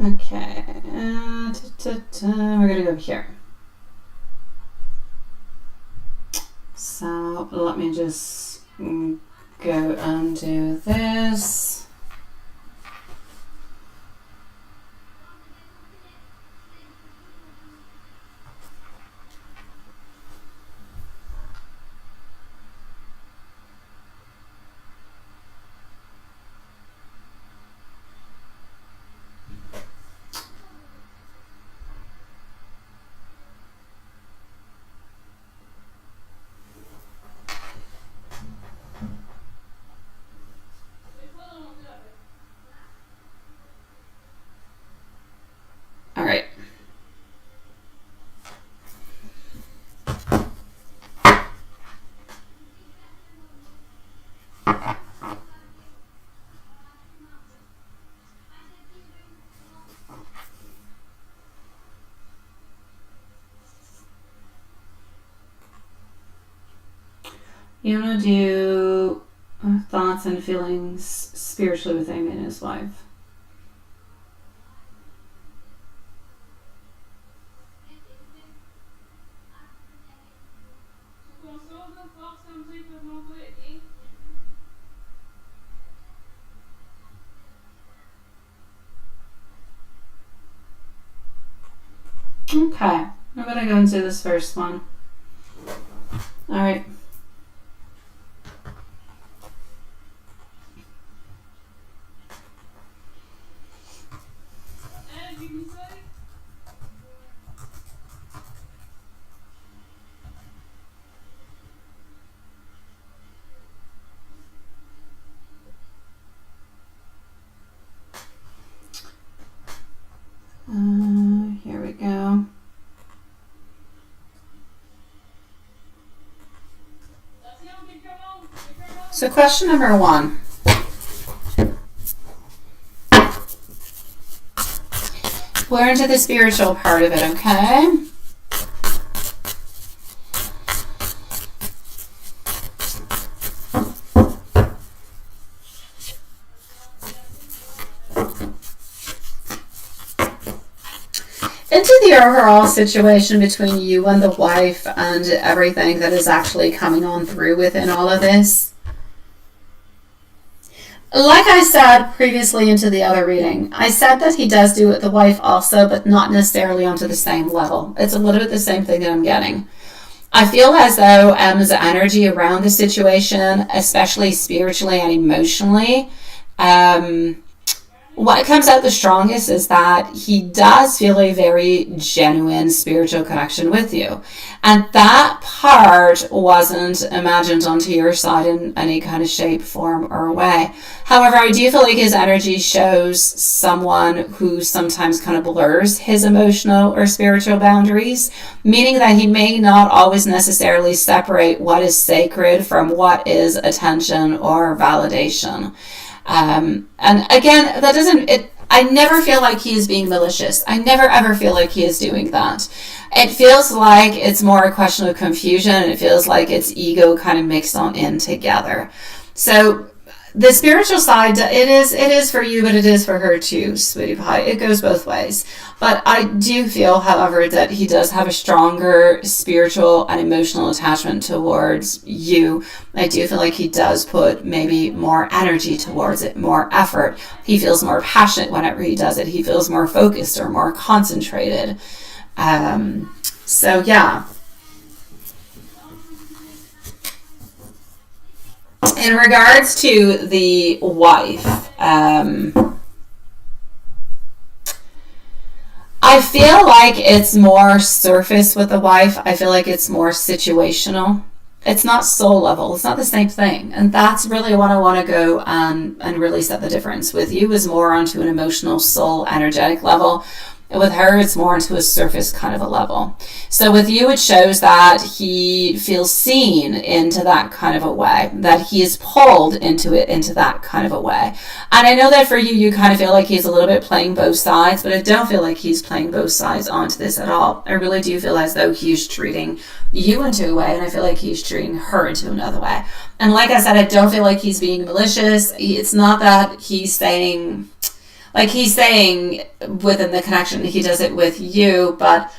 Okay, we're gonna go here. So let me just go and do this. All right. You want to do thoughts and feelings spiritually with Amy and his wife. Okay, I'm going to go into this first one. All right. Here we go. So question number 1. We're into the spiritual part of it, okay? Into the overall situation between you and the wife and everything that is actually coming on through within all of this. Like I said previously into the other reading, I said that he does do it with the wife also, but not necessarily onto the same level. It's a little bit the same thing that I'm getting. I feel as though M's energy around the situation, especially spiritually and emotionally, what comes out the strongest is that he does feel a very genuine spiritual connection with you. And that part wasn't imagined onto your side in any kind of shape, form, or way. However, I do feel like his energy shows someone who sometimes kind of blurs his emotional or spiritual boundaries, meaning that he may not always necessarily separate what is sacred from what is attention or validation. And again, that doesn't, I never feel like he is being malicious. I never ever feel like he is doing that. It feels like it's more a question of confusion, and it feels like it's ego kind of mixed on in together. So the spiritual side, it is for you, but it is for her too, sweetie pie. It goes both ways. But I do feel, however, that he does have a stronger spiritual and emotional attachment towards you. I do feel like he does put maybe more energy towards it, more effort. He feels more passionate whenever he does it. He feels more focused or more concentrated. So yeah. In regards to the wife, I feel like it's more surface with the wife. I feel like it's more situational. It's not soul level. It's not the same thing. And that's really what I want to go and really set the difference with you, is more onto an emotional, soul, energetic level. With her, it's more into a surface kind of a level. So with you, it shows that he feels seen into that kind of a way, that he is pulled into it, into that kind of a way. And I know that for you, you kind of feel like he's a little bit playing both sides, but I don't feel like he's playing both sides onto this at all. I really do feel as though he's treating you into a way, and I feel like he's treating her into another way. And like I said, I don't feel like he's being malicious. It's not that he's saying... Like he's saying within the connection, he does it with you, but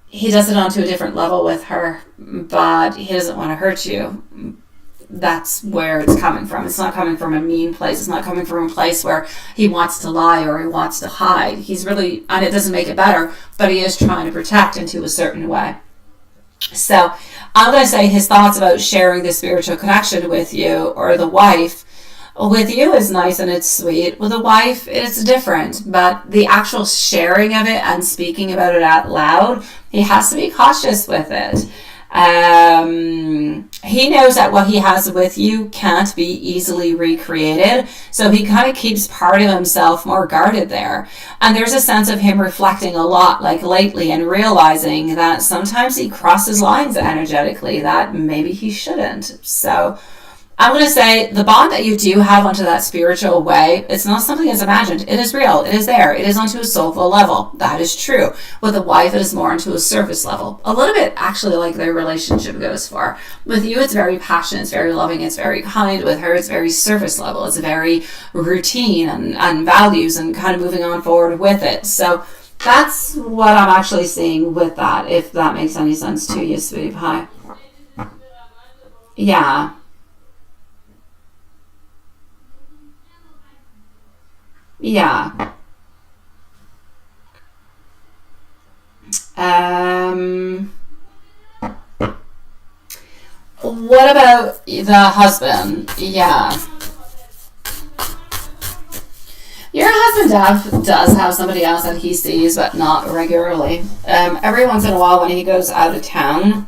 he does it onto a different level with her, but he doesn't want to hurt you. That's where it's coming from. It's not coming from a mean place. It's not coming from a place where he wants to lie or he wants to hide. He's really, and it doesn't make it better, but he is trying to protect into a certain way. So I'm going to say his thoughts about sharing the spiritual connection with you or the wife with you is nice and it's sweet. With a wife, it's different. But the actual sharing of it and speaking about it out loud, he has to be cautious with it. He knows that what he has with you can't be easily recreated. So he kind of keeps part of himself more guarded there. And there's a sense of him reflecting a lot, like lately, and realizing that sometimes he crosses lines energetically that maybe he shouldn't. So I'm going to say the bond that you do have onto that spiritual way, it's not something that's imagined. It is real. It is there. It is onto a soulful level. That is true. With a wife, it is more onto a surface level. A little bit actually like their relationship goes for. With you, it's very passionate. It's very loving. It's very kind. With her, it's very surface level. It's very routine and values and kind of moving on forward with it. So that's what I'm actually seeing with that, if that makes any sense to you, sweetie pie. Yeah. Yeah. What about the husband? Yeah. Your husband does have somebody else that he sees, but not regularly. Every once in a while when he goes out of town,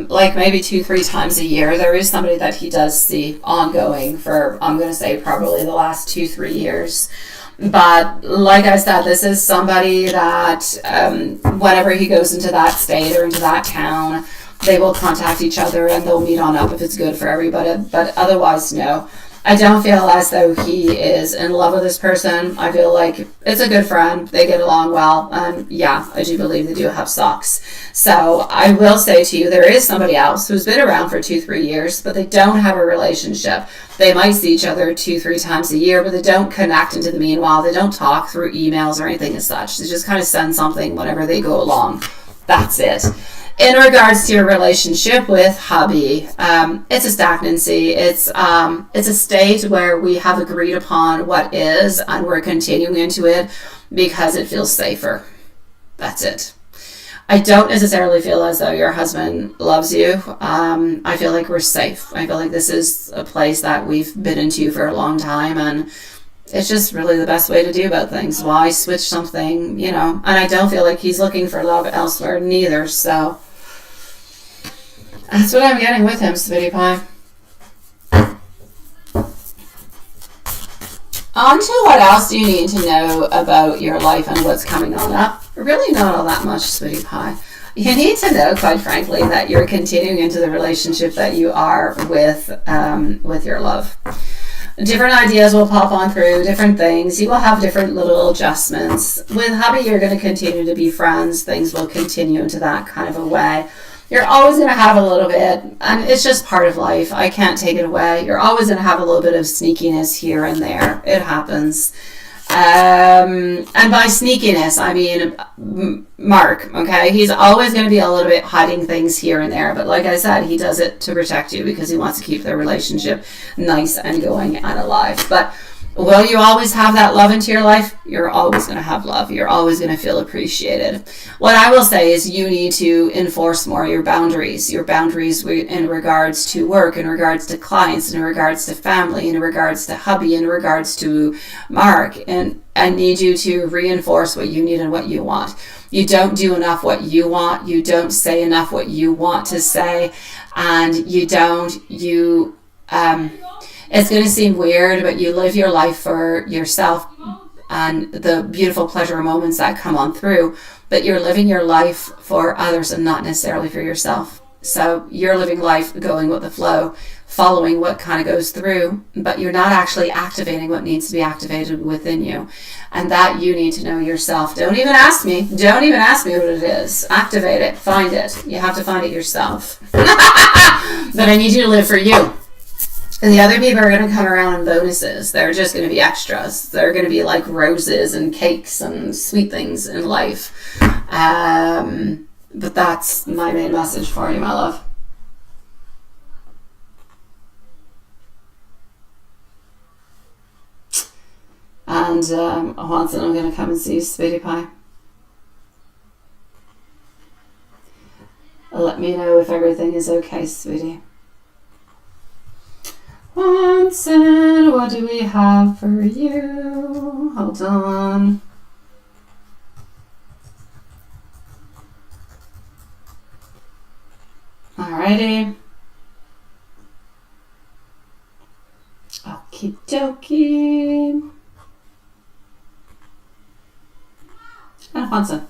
like maybe 2-3 times a year, there is somebody that he does see ongoing for, I'm going to say, probably the last 2-3 years. But like I said, this is somebody that whenever he goes into that state or into that town, they will contact each other and they'll meet on up if it's good for everybody. But otherwise, no. I don't feel as though he is in love with this person. I feel like it's a good friend. They get along well. And yeah, I do believe they do have socks. So I will say to you, there is somebody else who's been around for 2-3 years, but they don't have a relationship. They might see each other 2-3 times a year, but they don't connect into the meanwhile. They don't talk through emails or anything as such. They just kind of send something whenever they go along. That's it. In regards to your relationship with hubby, it's a stagnancy. It's a state where we have agreed upon what is and we're continuing into it because it feels safer. That's it. I don't necessarily feel as though your husband loves you. I feel like we're safe. I feel like this is a place that we've been into for a long time, and it's just really the best way to do about things. Why switch something, you know? And I don't feel like he's looking for love elsewhere neither, so that's what I'm getting with him, sweetie pie. On to what else do you need to know about your life and what's coming on up. Really not all that much, sweetie pie. You need to know, quite frankly, that you're continuing into the relationship that you are with your love. Different ideas will pop on through, different things. You will have different little adjustments. With hubby, you're going to continue to be friends. Things will continue into that kind of a way. You're always going to have a little bit, and it's just part of life. I can't take it away. You're always going to have a little bit of sneakiness here and there. It happens. And by sneakiness, I mean Mark, okay? He's always going to be a little bit hiding things here and there. But like I said, he does it to protect you because he wants to keep their relationship nice and going and alive. But will you always have that love into your life? You're always going to have love. You're always going to feel appreciated. What I will say is you need to enforce more your boundaries in regards to work, in regards to clients, in regards to family, in regards to hubby, in regards to Mark. And I need you to reinforce what you need and what you want. You don't do enough what you want. You don't say enough what you want to say. And it's going to seem weird, but you live your life for yourself and the beautiful pleasure moments that come on through, but you're living your life for others and not necessarily for yourself. So you're living life going with the flow, following what kind of goes through, but you're not actually activating what needs to be activated within you. And that you need to know yourself. Don't even ask me. Don't even ask me what it is. Activate it. Find it. You have to find it yourself. But I need you to live for you. And the other people are going to come around in bonuses. They're just going to be extras. They're going to be like roses and cakes and sweet things in life. But that's my main message for you, my love. And Watson, I'm going to come and see you, sweetie pie. Let me know if everything is okay, sweetie. Watson, what do we have for you? Hold on. Alrighty. Okie dokie. And Watson.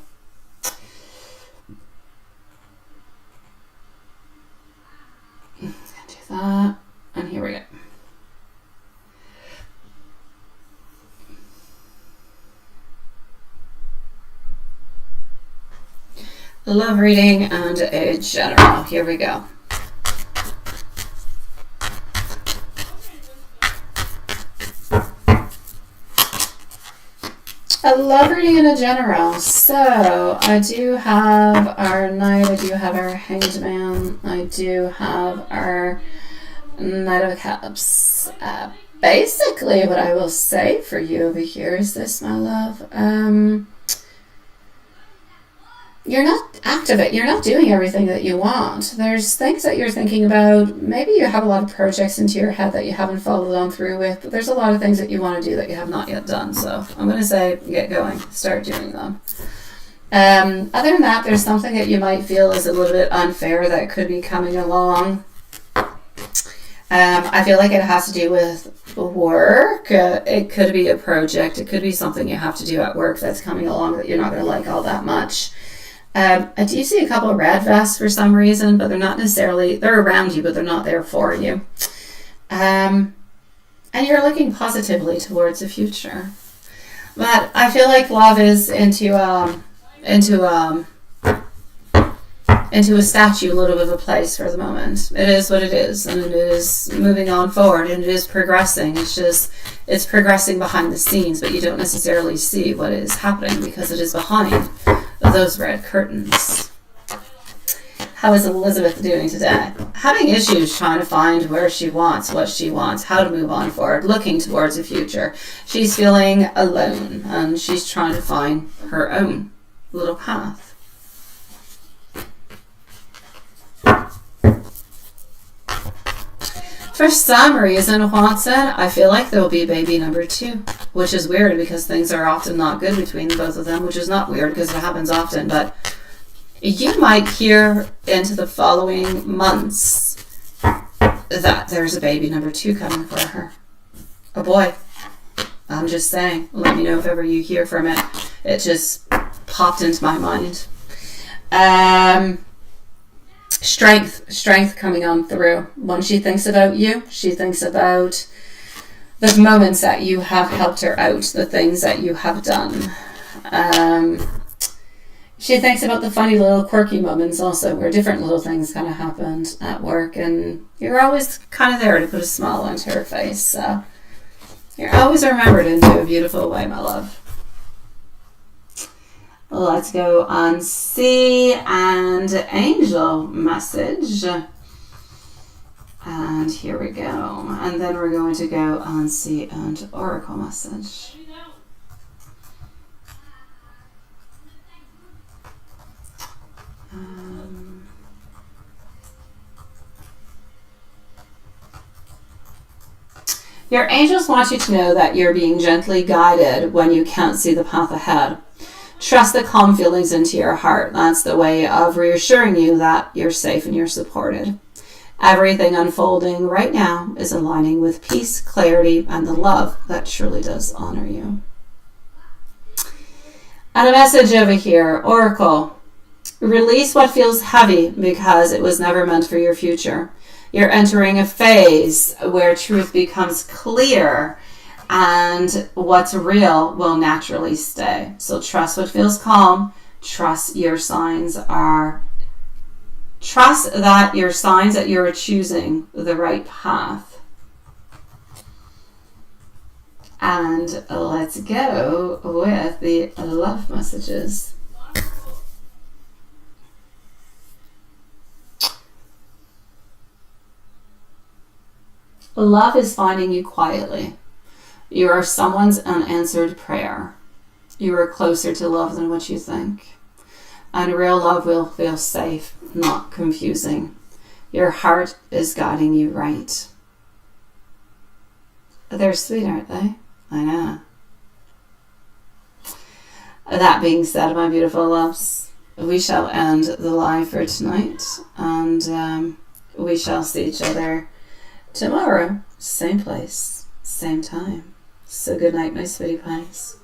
Do that. And here we go. Love reading and a general. Here we go. A love reading and a general. So I do have our Knight, I do have our Hanged Man, I do have our Knight of Cups. Basically what I will say for you over here is this, my love. You're not active. You're not doing everything that you want. There's things that you're thinking about. Maybe you have a lot of projects into your head that you haven't followed on through with, but there's a lot of things that you want to do that you have not yet done. So I'm going to say get going. Start doing them. Other than that, there's something that you might feel is a little bit unfair that could be coming along. I feel like it has to do with work. It could be a project. It could be something you have to do at work that's coming along that you're not going to like all that much. I do see a couple of red vests for some reason, but they're not necessarily, they're around you, but they're not there for you. And you're looking positively towards the future. But I feel like love is into a statue, a little bit of a place for the moment. It is what it is, and it is moving on forward, and it is progressing. It's progressing behind the scenes, but you don't necessarily see what is happening because it is behind those red curtains. How is Elizabeth doing today? Having issues trying to find where she wants, what she wants, how to move on forward, looking towards the future. She's feeling alone, and she's trying to find her own little path. For some reason, Watson, I feel like there will be baby number 2, which is weird because things are often not good between the both of them, which is not weird because it happens often, but you might hear into the following months that there's a baby number 2 coming for her. A boy. I'm just saying. Let me know if ever you hear from it. It just popped into my mind. Strength coming on through. When she thinks about you, she thinks about the moments that you have helped her out, the things that you have done. She thinks about the funny little quirky moments also, where different little things kind of happened at work, and you're always kind of there to put a smile onto her face. So you're always remembered in a beautiful way, my love. Let's go on C and Angel message. And here we go. And then we're going to go on C and Oracle message. Your angels want you to know that you're being gently guided when you can't see the path ahead. Trust the calm feelings into your heart. That's the way of reassuring you that you're safe and you're supported. Everything unfolding right now is aligning with peace, clarity, and the love that truly does honor you. And a message over here, Oracle. Release what feels heavy because it was never meant for your future. You're entering a phase where truth becomes clear and what's real will naturally stay. So trust what feels calm. Trust your signs are... Trust that your signs that you're choosing the right path. And let's go with the love messages. Love is finding you quietly. You are someone's unanswered prayer. You are closer to love than what you think. And real love will feel safe, not confusing. Your heart is guiding you right. They're sweet, aren't they? I know. That being said, my beautiful loves, we shall end the live for tonight. And we shall see each other tomorrow. Same place, same time. So good night, my sweetie pies.